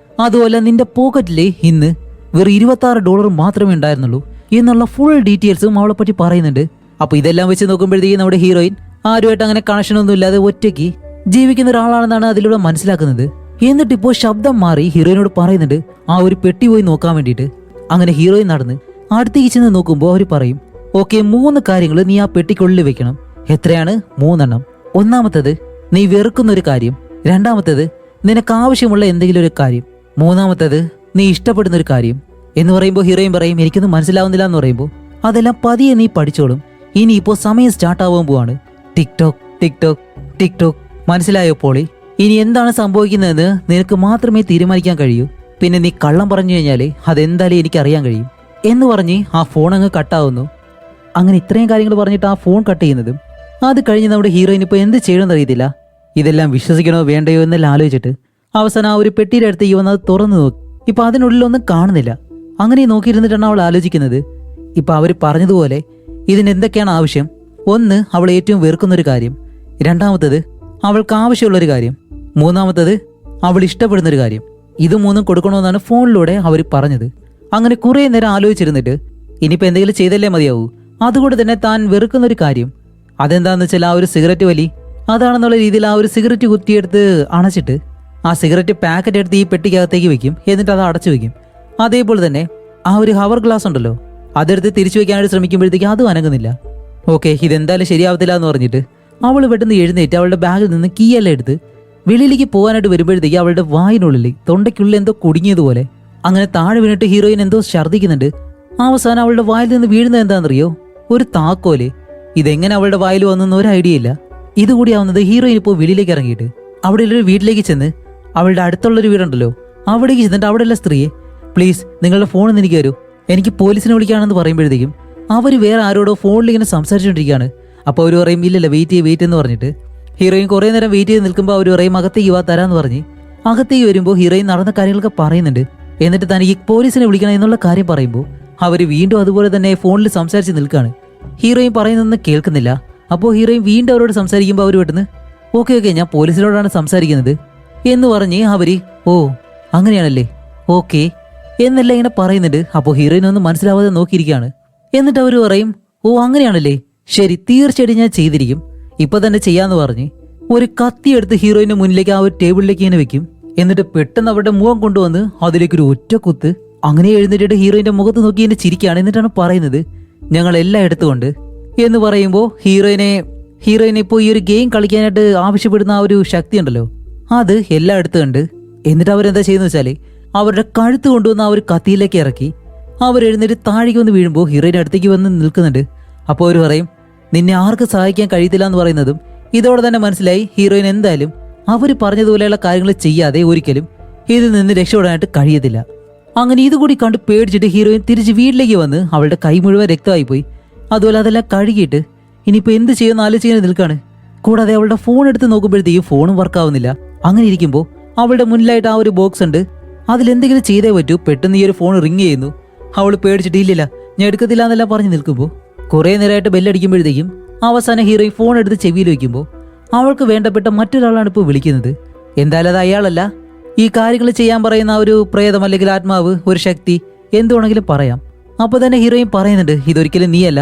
അതുപോലെ നിന്റെ പോക്കറ്റിലെ ഇന്ന് വെറും $26 മാത്രമേ ഉണ്ടായിരുന്നുള്ളൂ എന്നുള്ള ഫുൾ ഡീറ്റെയിൽസും അവളെ പറ്റി പറയുന്നുണ്ട്. അപ്പൊ ഇതെല്ലാം വെച്ച് നോക്കുമ്പോഴത്തേക്കും നമ്മുടെ ഹീറോയിൻ ആരുമായിട്ട് അങ്ങനെ കണക്ഷനൊന്നും ഇല്ലാതെ ഒറ്റയ്ക്ക് ജീവിക്കുന്ന ഒരാളാണെന്നാണ് അതിലൂടെ മനസ്സിലാക്കുന്നത്. എന്നിട്ടിപ്പോ ശബ്ദം മാറി ഹീറോയിനോട് പറയുന്നുണ്ട് ആ ഒരു പെട്ടി പോയി നോക്കാൻ വേണ്ടിയിട്ട്. അങ്ങനെ ഹീറോയിൻ നടന്ന് അടുത്തേക്ക് ചെന്ന് നോക്കുമ്പോൾ അവർ പറയും, ഓക്കെ 3 കാര്യങ്ങൾ നീ ആ പെട്ടിക്കുള്ളിൽ വെക്കണം. എത്രയാണ്? 3 എണ്ണം. ഒന്നാമത്തത് നീ വെറുക്കുന്ന ഒരു കാര്യം, രണ്ടാമത്തത് നിനക്ക് ആവശ്യമുള്ള എന്തെങ്കിലും ഒരു കാര്യം, മൂന്നാമത്തത് നീ ഇഷ്ടപ്പെടുന്ന ഒരു കാര്യം. എന്ന് പറയുമ്പോൾ ഹീറോയിൻ പറയും എനിക്കൊന്നും മനസ്സിലാവുന്നില്ല എന്ന് പറയുമ്പോൾ അതെല്ലാം പതിയെ നീ പഠിച്ചോളും. ഇനിയിപ്പോ സമയം സ്റ്റാർട്ട് ആവാൻ പോവാണ്. TikTok TikTok TikTok. മനസ്സിലായോ പോളി? ഇനി എന്താണ് സംഭവിക്കുന്നതെന്ന് നിനക്ക് മാത്രമേ തീരുമാനിക്കാൻ കഴിയൂ. പിന്നെ നീ കള്ളം പറഞ്ഞു കഴിഞ്ഞാൽ അതെന്തായാലും എനിക്ക് അറിയാൻ കഴിയും എന്ന് പറഞ്ഞ് ആ ഫോൺ അങ്ങ് കട്ടാവുന്നു. അങ്ങനെ ഇത്രയും കാര്യങ്ങൾ പറഞ്ഞിട്ട് ആ ഫോൺ കട്ട് ചെയ്യുന്നതും അത് കഴിഞ്ഞ് നമ്മുടെ ഹീറോയിൻ ഇപ്പോൾ എന്ത് ചെയ്യണമെന്ന് അറിയത്തില്ല. ഇതെല്ലാം വിശ്വസിക്കണോ വേണ്ടയോ എന്നെല്ലാം ആലോചിച്ചിട്ട് അവസാനം ആ ഒരു പെട്ടിയുടെ അടുത്തേക്ക് വന്ന് അത് തുറന്നു നോക്കി. ഇപ്പൊ അതിനുള്ളിലൊന്നും കാണുന്നില്ല. അങ്ങനെ നോക്കിയിരുന്നിട്ടാണ് അവൾ ആലോചിക്കുന്നത്. ഇപ്പൊ അവർ പറഞ്ഞതുപോലെ ഇതിനെന്തൊക്കെയാണ് ആവശ്യം? ഒന്ന്, അവൾ ഏറ്റവും വെറുക്കുന്നൊരു കാര്യം, രണ്ടാമത്തത് അവൾക്ക് ആവശ്യമുള്ളൊരു കാര്യം, മൂന്നാമത്തത് അവൾ ഇഷ്ടപ്പെടുന്നൊരു കാര്യം. ഇത് 3 കൊടുക്കണമെന്നാണ് ഫോണിലൂടെ അവർ പറഞ്ഞത്. അങ്ങനെ കുറേ നേരം ആലോചിച്ചിരുന്നിട്ട് ഇനിയിപ്പോൾ എന്തെങ്കിലും ചെയ്തല്ലേ മതിയാവൂ. അതുകൊണ്ട് തന്നെ താൻ വെറുക്കുന്നൊരു കാര്യം അതെന്താന്ന് വെച്ചാൽ ആ ഒരു സിഗരറ്റ് വലി. അതാണെന്നുള്ള രീതിയിൽ ആ ഒരു സിഗരറ്റ് കുത്തിയെടുത്ത് അണച്ചിട്ട് ആ സിഗരറ്റ് പാക്കറ്റ് എടുത്ത് ഈ പെട്ടിക്കകത്തേക്ക് വെക്കും. എന്നിട്ട് അത് അടച്ചു വെക്കും. അതേപോലെ തന്നെ ആ ഒരു ഹവർ ഗ്ലാസ് ഉണ്ടല്ലോ, അതെടുത്ത് തിരിച്ചു വെക്കാനായിട്ട് ശ്രമിക്കുമ്പോഴത്തേക്ക് അതും അനങ്ങുന്നില്ല. ഓക്കെ, ഇതെന്തായാലും ശരിയാവത്തില്ല എന്ന് പറഞ്ഞിട്ട് അവൾ പെട്ടെന്ന് എഴുന്നേറ്റ് അവളുടെ ബാഗിൽ നിന്ന് കീയെല്ലാം എടുത്ത് വെളിയിലേക്ക് പോകാനായിട്ട് വരുമ്പോഴത്തേക്ക് അവളുടെ വായിനുള്ളിൽ തൊണ്ടയ്ക്കുള്ളിൽ എന്തോ കുടുങ്ങിയതുപോലെ അങ്ങനെ താഴെ വീണിട്ട് ഹീറോയിൻ എന്തോ ഛർദ്ദിക്കുന്നുണ്ട്. അവസാനം അവളുടെ വായിൽ നിന്ന് വീഴുന്നത് എന്താണെന്നറിയോ? ഒരു താക്കോല്. ഇതെങ്ങനെ അവളുടെ വായിൽ വന്നെന്ന് ഒരു ഐഡിയ ഇല്ല. ഇതുകൂടി ആവുന്നത് ഹീറോയിൻ ഇപ്പോൾ വെളിയിലേക്ക് ഇറങ്ങിയിട്ട് അവിടെ ഒരു വീട്ടിലേക്ക് ചെന്ന് അവളുടെ അടുത്തുള്ളൊരു വീടുണ്ടല്ലോ അവിടേക്ക് ചെന്നിട്ട് അവിടെയുള്ള സ്ത്രീയെ പ്ലീസ് നിങ്ങളുടെ ഫോണിൽ നിന്ന് എനിക്ക് വരൂ, എനിക്ക് പോലീസിനെ വിളിക്കാണെന്ന് പറയുമ്പോഴത്തേക്കും അവർ വേറെ ആരോടോ ഫോണിൽ ഇങ്ങനെ സംസാരിച്ചുകൊണ്ടിരിക്കുകയാണ്. അപ്പോൾ അവർ പറയും ഇല്ലല്ല വെയിറ്റ് എന്ന് പറഞ്ഞിട്ട് ഹീറോയിൻ കുറേ നേരം വെയിറ്റ് ചെയ്ത് നിൽക്കുമ്പോൾ അവർ പറയും അകത്തേക്ക് വാ തരാമെന്ന് പറഞ്ഞ് അകത്തേക്ക് വരുമ്പോൾ ഹീറോയിൻ നടന്ന കാര്യങ്ങളൊക്കെ പറയുന്നുണ്ട്. എന്നിട്ട് തനിക്ക് പോലീസിനെ വിളിക്കണം എന്നുള്ള കാര്യം പറയുമ്പോൾ അവർ വീണ്ടും അതുപോലെ തന്നെ ഫോണിൽ സംസാരിച്ച് നിൽക്കുകയാണ്. ഹീറോയിൻ പറയുന്നതൊന്നും കേൾക്കുന്നില്ല. അപ്പോൾ ഹീറോയിൻ വീണ്ടും അവരോട് സംസാരിക്കുമ്പോൾ അവർ പെട്ടെന്ന് ഓക്കെ ഞാൻ പോലീസിനോടാണ് സംസാരിക്കുന്നത് എന്ന് പറഞ്ഞ് അവര് ഓ അങ്ങനെയാണല്ലേ ഓക്കെ എന്നെല്ലാം ഇങ്ങനെ പറയുന്നുണ്ട്. അപ്പോൾ ഹീറോയിൻ ഒന്നും മനസ്സിലാവാതെ നോക്കിയിരിക്കുകയാണ്. എന്നിട്ട് അവർ പറയും ഓ അങ്ങനെയാണല്ലേ, ശരി തീർച്ചയായിട്ടും ഞാൻ ചെയ്തിരിക്കും, ഇപ്പൊ തന്നെ ചെയ്യാന്ന് പറഞ്ഞ് ഒരു കത്തി എടുത്ത് ഹീറോയിന്റെ മുന്നിലേക്ക് ആ ഒരു ടേബിളിലേക്ക് ഇങ്ങനെ വെക്കും. എന്നിട്ട് പെട്ടെന്ന് അവരുടെ മുഖം കൊണ്ടുവന്ന് അതിലേക്ക് ഒരു ഒറ്റ കുത്ത്. അങ്ങനെ എഴുന്നേറ്റിട്ട് ഹീറോയിന്റെ മുഖത്ത് നോക്കി എന്നെ ചിരിക്കുകയാണ്. എന്നിട്ടാണ് പറയുന്നത് ഞങ്ങൾ എല്ലാം എടുത്തുകൊണ്ട് എന്ന് പറയുമ്പോൾ ഹീറോയിനെ ഇപ്പോൾ ഈ ഒരു ഗെയിം കളിക്കാനായിട്ട് ആവശ്യപ്പെടുന്ന ആ ഒരു ശക്തി ഉണ്ടല്ലോ അത് എല്ലാം എടുത്തുകൊണ്ട് എന്നിട്ട് അവരെന്താ ചെയ്യുന്ന വെച്ചാല് അവരുടെ കഴുത്ത് കൊണ്ടുവന്ന് ആ ഒരു കത്തിയിലേക്ക് ഇറക്കി അവരെഴുന്നേറ്റ് താഴേക്ക് വന്ന് വീഴുമ്പോൾ ഹീറോയിൻ അടുത്തേക്ക് വന്ന് നിൽക്കുന്നുണ്ട്. അപ്പോൾ അവർ പറയും നിന്നെ ആർക്ക് സഹായിക്കാൻ കഴിയത്തില്ല എന്ന് പറയുന്നതും ഇതോടെ തന്നെ മനസ്സിലായി ഹീറോയിൻ എന്തായാലും അവർ പറഞ്ഞതുപോലെയുള്ള കാര്യങ്ങൾ ചെയ്യാതെ ഒരിക്കലും ഇതിൽ നിന്ന് രക്ഷപ്പെടാനായിട്ട് കഴിയത്തില്ല. അങ്ങനെ ഇതുകൂടി കണ്ട് പേടിച്ചിട്ട് ഹീറോയിൻ തിരിച്ച് വീട്ടിലേക്ക് വന്ന് അവളുടെ കൈ മുഴുവൻ രക്തമായി പോയി. അതുപോലെ അതെല്ലാം കഴുകിയിട്ട് ഇനിയിപ്പോൾ എന്ത് ചെയ്യുമെന്ന് ആലോചിക്കാൻ നിൽക്കാണ്. കൂടാതെ അവളുടെ ഫോൺ എടുത്ത് നോക്കുമ്പോഴത്തേക്കും ഫോണും വർക്കാവുന്നില്ല. അങ്ങനെ ഇരിക്കുമ്പോൾ അവളുടെ മുന്നിലായിട്ട് ആ ഒരു ബോക്സ് ഉണ്ട്, അതിലെന്തെങ്കിലും ചെയ്തേ പറ്റൂ. പെട്ടെന്ന് ഈ ഒരു ഫോൺ റിങ് ചെയ്യുന്നു. അവൾ പേടിച്ചിട്ട് ഇല്ലില്ല ഞാൻ എടുക്കത്തില്ല എന്നെല്ലാം പറഞ്ഞ് നിൽക്കുമ്പോൾ കുറേ നേരമായിട്ട് ബെല്ലടിക്കുമ്പോഴത്തേക്കും അവസാനം ഹീറോയിൻ ഫോൺ എടുത്ത് ചെവിയിൽ വെക്കുമ്പോൾ അവൾക്ക് വേണ്ടപ്പെട്ട മറ്റൊരാളാണ് ഇപ്പോൾ വിളിക്കുന്നത്. എന്തായാലും അത് അയാളല്ല, ഈ കാര്യങ്ങൾ ചെയ്യാൻ പറയുന്ന ഒരു പ്രേതം അല്ലെങ്കിൽ ആത്മാവ്, ഒരു ശക്തി, എന്തുവേണമെങ്കിലും പറയാം. അപ്പോൾ തന്നെ ഹീറോയിൻ പറയുന്നുണ്ട് ഇതൊരിക്കലും നീയല്ല,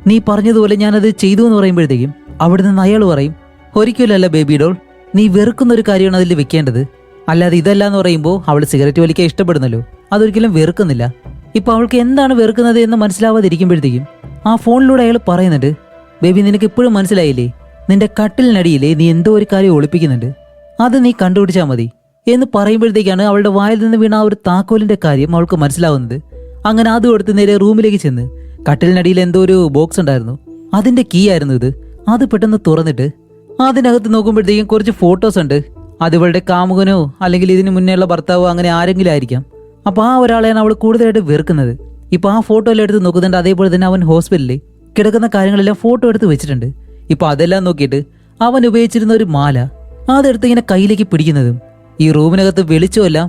നീ പറഞ്ഞതുപോലെ ഞാനത് ചെയ്തു എന്ന് പറയുമ്പോഴത്തേക്കും അവിടെ നിന്ന് അയാൾ പറയും ഒരിക്കലല്ല ബേബി ഡോൾ, നീ വെറുക്കുന്ന ഒരു കാര്യമാണ് അതിൽ വെക്കേണ്ടത്, അല്ലാതെ ഇതല്ല എന്ന് പറയുമ്പോൾ അവൾ സിഗരറ്റ് വലിക്കാൻ ഇഷ്ടപ്പെടുന്നല്ലോ, അതൊരിക്കലും വെറുക്കുന്നില്ല. ഇപ്പൊ അവൾക്ക് എന്താണ് വെറുക്കുന്നത് എന്ന് മനസ്സിലാവാതിരിക്കുമ്പോഴത്തേക്കും ആ ഫോണിലൂടെ അയാൾ പറയുന്നുണ്ട് ബേബി നിനക്ക് ഇപ്പോഴും മനസ്സിലായില്ലേ, നിന്റെ കട്ടിലിനടിയിലെ നീ എന്തോ ഒരു കാര്യം ഒളിപ്പിക്കുന്നുണ്ട്, അത് നീ കണ്ടുപിടിച്ചാൽ മതി എന്ന് പറയുമ്പോഴത്തേക്കാണ് അവളുടെ വായിൽ നിന്ന് വീണ ആ ഒരു താക്കോലിന്റെ കാര്യം അവൾക്ക് മനസ്സിലാവുന്നത്. അങ്ങനെ അതും എടുത്ത് നേരെ റൂമിലേക്ക് ചെന്ന് കട്ടിലിനടിയിൽ എന്തോ ഒരു ബോക്സ് ഉണ്ടായിരുന്നു, അതിന്റെ കീ ആയിരുന്നു ഇത്. അത് പെട്ടെന്ന് തുറന്നിട്ട് അതിനകത്ത് നോക്കുമ്പോഴത്തേക്കും കുറച്ച് ഫോട്ടോസ് ഉണ്ട്. അത് ഇവളുടെ കാമുകനോ അല്ലെങ്കിൽ ഇതിന് മുന്നേയുള്ള ഭർത്താവോ അങ്ങനെ ആരെങ്കിലും ആയിരിക്കാം. അപ്പോൾ ആ ഒരാളെയാണ് അവൾ കൂടുതലായിട്ട് വെറുക്കുന്നത്. ഇപ്പോൾ ആ ഫോട്ടോ എല്ലാം എടുത്ത് നോക്കുന്നുണ്ട്. അതേപോലെ തന്നെ അവൻ ഹോസ്പിറ്റലിൽ കിടക്കുന്ന കാര്യങ്ങളെല്ലാം ഫോട്ടോ എടുത്ത് വെച്ചിട്ടുണ്ട്. ഇപ്പോൾ അതെല്ലാം നോക്കിയിട്ട് അവൻ ഉപയോഗിച്ചിരുന്ന ഒരു മാല അതെടുത്ത് ഇങ്ങനെ കയ്യിലേക്ക് പിടിക്കുന്നതും ഈ റൂമിനകത്ത് വെളിച്ചമെല്ലാം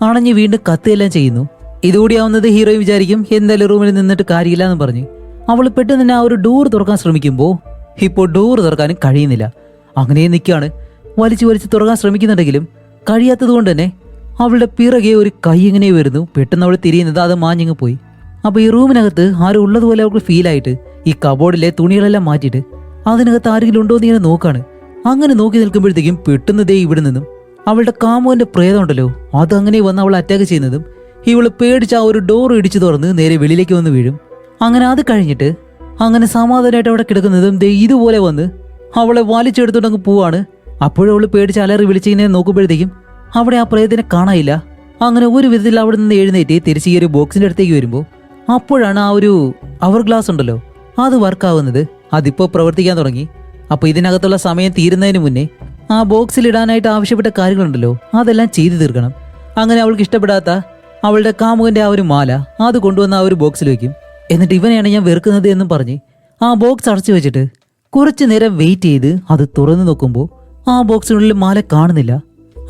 അണഞ്ഞ് വീണ്ടും കത്തുകയെല്ലാം ചെയ്യുന്നു. ഇതുകൂടിയാവുന്നത് ഹീറോയും വിചാരിക്കും എന്തായാലും റൂമിൽ നിന്നിട്ട് കാര്യമില്ല എന്ന് പറഞ്ഞ് അവൾ പെട്ടെന്ന് തന്നെ ആ ഒരു ഡോർ തുറക്കാൻ ശ്രമിക്കുമ്പോൾ ഇപ്പോൾ ഡോർ തുറക്കാനും കഴിയുന്നില്ല. അങ്ങനെ നിൽക്കുകയാണ്. വലിച്ചു തുറക്കാൻ ശ്രമിക്കുന്നുണ്ടെങ്കിലും കഴിയാത്തത് കൊണ്ട് തന്നെ അവളുടെ പിറകെ ഒരു കൈ ഇങ്ങനെ വരുന്നു. പെട്ടെന്ന് അവൾ തിരിയുന്നത് അത് മാഞ്ഞങ്ങ് പോയി. അപ്പോൾ ഈ റൂമിനകത്ത് ആരും ഉള്ളതുപോലെ അവൾക്ക് ഫീലായിട്ട് ഈ കബോർഡിലെ തുണികളെല്ലാം മാറ്റിയിട്ട് അതിനകത്ത് ആരെങ്കിലും ഉണ്ടോ എന്ന് ഇങ്ങനെ നോക്കാണ്. അങ്ങനെ നോക്കി നിൽക്കുമ്പോഴത്തേക്കും പെട്ടെന്ന് ദേ ഇവിടെ നിന്നും അവളുടെ കാമുവിന്റെ പ്രേതം ഉണ്ടല്ലോ അതങ്ങനെ വന്ന് അവളെ അറ്റാക്ക് ചെയ്യുന്നതും ഇവള് പേടിച്ച് ആ ഒരു ഡോർ ഇടിച്ചു തുറന്ന് നേരെ വെളിയിലേക്ക് വന്ന് വീഴും. അങ്ങനെ അത് കഴിഞ്ഞിട്ട് അങ്ങനെ സമാധാനമായിട്ട് അവിടെ കിടക്കുന്നതും ദേ ഇതുപോലെ വന്ന് അവളെ വലിച്ചെടുത്തോണ്ടങ്ങ് പോവാണ്. അപ്പോഴും അവള് പേടിച്ച് അലറി വിളിച്ചിങ്ങനെ നോക്കുമ്പോഴത്തേക്കും അവിടെ ആ പ്രേതത്തിനെ കാണാനില്ല. അങ്ങനെ ഒരു വിധത്തിൽ അവിടെ നിന്ന് എഴുന്നേറ്റ് തിരിച്ച് ഈ ഒരു ബോക്സിന്റെ അടുത്തേക്ക് വരുമ്പോൾ അപ്പോഴാണ് ആ ഒരു അവർ ഗ്ലാസ് ഉണ്ടല്ലോ അത് വർക്കാവുന്നത്. അതിപ്പോൾ പ്രവർത്തിക്കാൻ തുടങ്ങി. അപ്പോൾ ഇതിനകത്തുള്ള സമയം തീരുന്നതിന് മുന്നേ ആ ബോക്സിൽ ഇടാനായിട്ട് ആവശ്യപ്പെട്ട കാര്യങ്ങളുണ്ടല്ലോ അതെല്ലാം ചെയ്തു തീർക്കണം. അങ്ങനെ അവൾക്ക് ഇഷ്ടപ്പെടാത്ത അവളുടെ കാമുകന്റെ ആ ഒരു മാല അത് കൊണ്ടുവന്ന് ആ ഒരു ബോക്സിൽ വെക്കും. എന്നിട്ട് ഇവനെയാണ് ഞാൻ വെറുക്കുന്നത് എന്നും പറഞ്ഞ് ആ ബോക്സ് അടച്ചു വെച്ചിട്ട് കുറച്ചു നേരം വെയിറ്റ് ചെയ്ത് അത് തുറന്നു നോക്കുമ്പോൾ ആ ബോക്സിനുള്ളിൽ മാല കാണുന്നില്ല.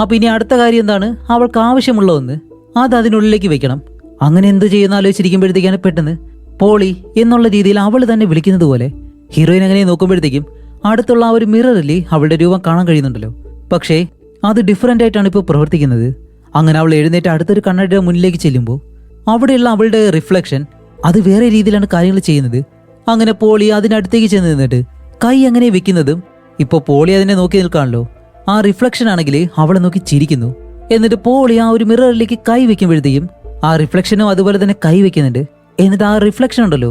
അപ്പൊ ഇനി അടുത്ത കാര്യം എന്താണ്, അവൾക്ക് ആവശ്യമുള്ള ഒന്ന് അത് അതിനുള്ളിലേക്ക് വെക്കണം. അങ്ങനെ എന്ത് ചെയ്യുന്ന ആലോചിച്ചിരിക്കുമ്പോഴത്തേക്കാണ് പെട്ടെന്ന് പോളി എന്നുള്ള രീതിയിൽ അവൾ തന്നെ വിളിക്കുന്നത് പോലെ ഹീറോയിൻ അങ്ങനെ നോക്കുമ്പോഴത്തേക്കും അടുത്തുള്ള ആ ഒരു മിററിൽ അവളുടെ രൂപം കാണാൻ കഴിയുന്നുണ്ടല്ലോ. പക്ഷേ അത് ഡിഫറെന്റ് ആയിട്ടാണ് ഇപ്പോൾ പ്രവർത്തിക്കുന്നത്. അങ്ങനെ അവൾ എഴുന്നേറ്റ് അടുത്തൊരു കണ്ണാടിയുടെ മുന്നിലേക്ക് ചെല്ലുമ്പോൾ അവിടെയുള്ള അവളുടെ റിഫ്ലക്ഷൻ അത് വേറെ രീതിയിലാണ് കാര്യങ്ങൾ ചെയ്യുന്നത്. അങ്ങനെ പോളി അതിനടുത്തേക്ക് ചെന്ന് നിന്നിട്ട് കൈ അങ്ങനെ വെക്കുന്നതും ഇപ്പോൾ പോളി അതിനെ നോക്കി നിൽക്കാണല്ലോ. ആ റിഫ്ലക്ഷൻ ആണെങ്കിൽ അവളെ നോക്കി ചിരിക്കുന്നു. എന്നിട്ട് പോളി ആ ഒരു മിററിലേക്ക് കൈ വെക്കുമ്പോഴത്തേക്കും ആ റിഫ്ലക്ഷനും അതുപോലെ തന്നെ കൈ വെക്കുന്നുണ്ട്. എന്നിട്ട് ആ റിഫ്ലക്ഷൻ ഉണ്ടല്ലോ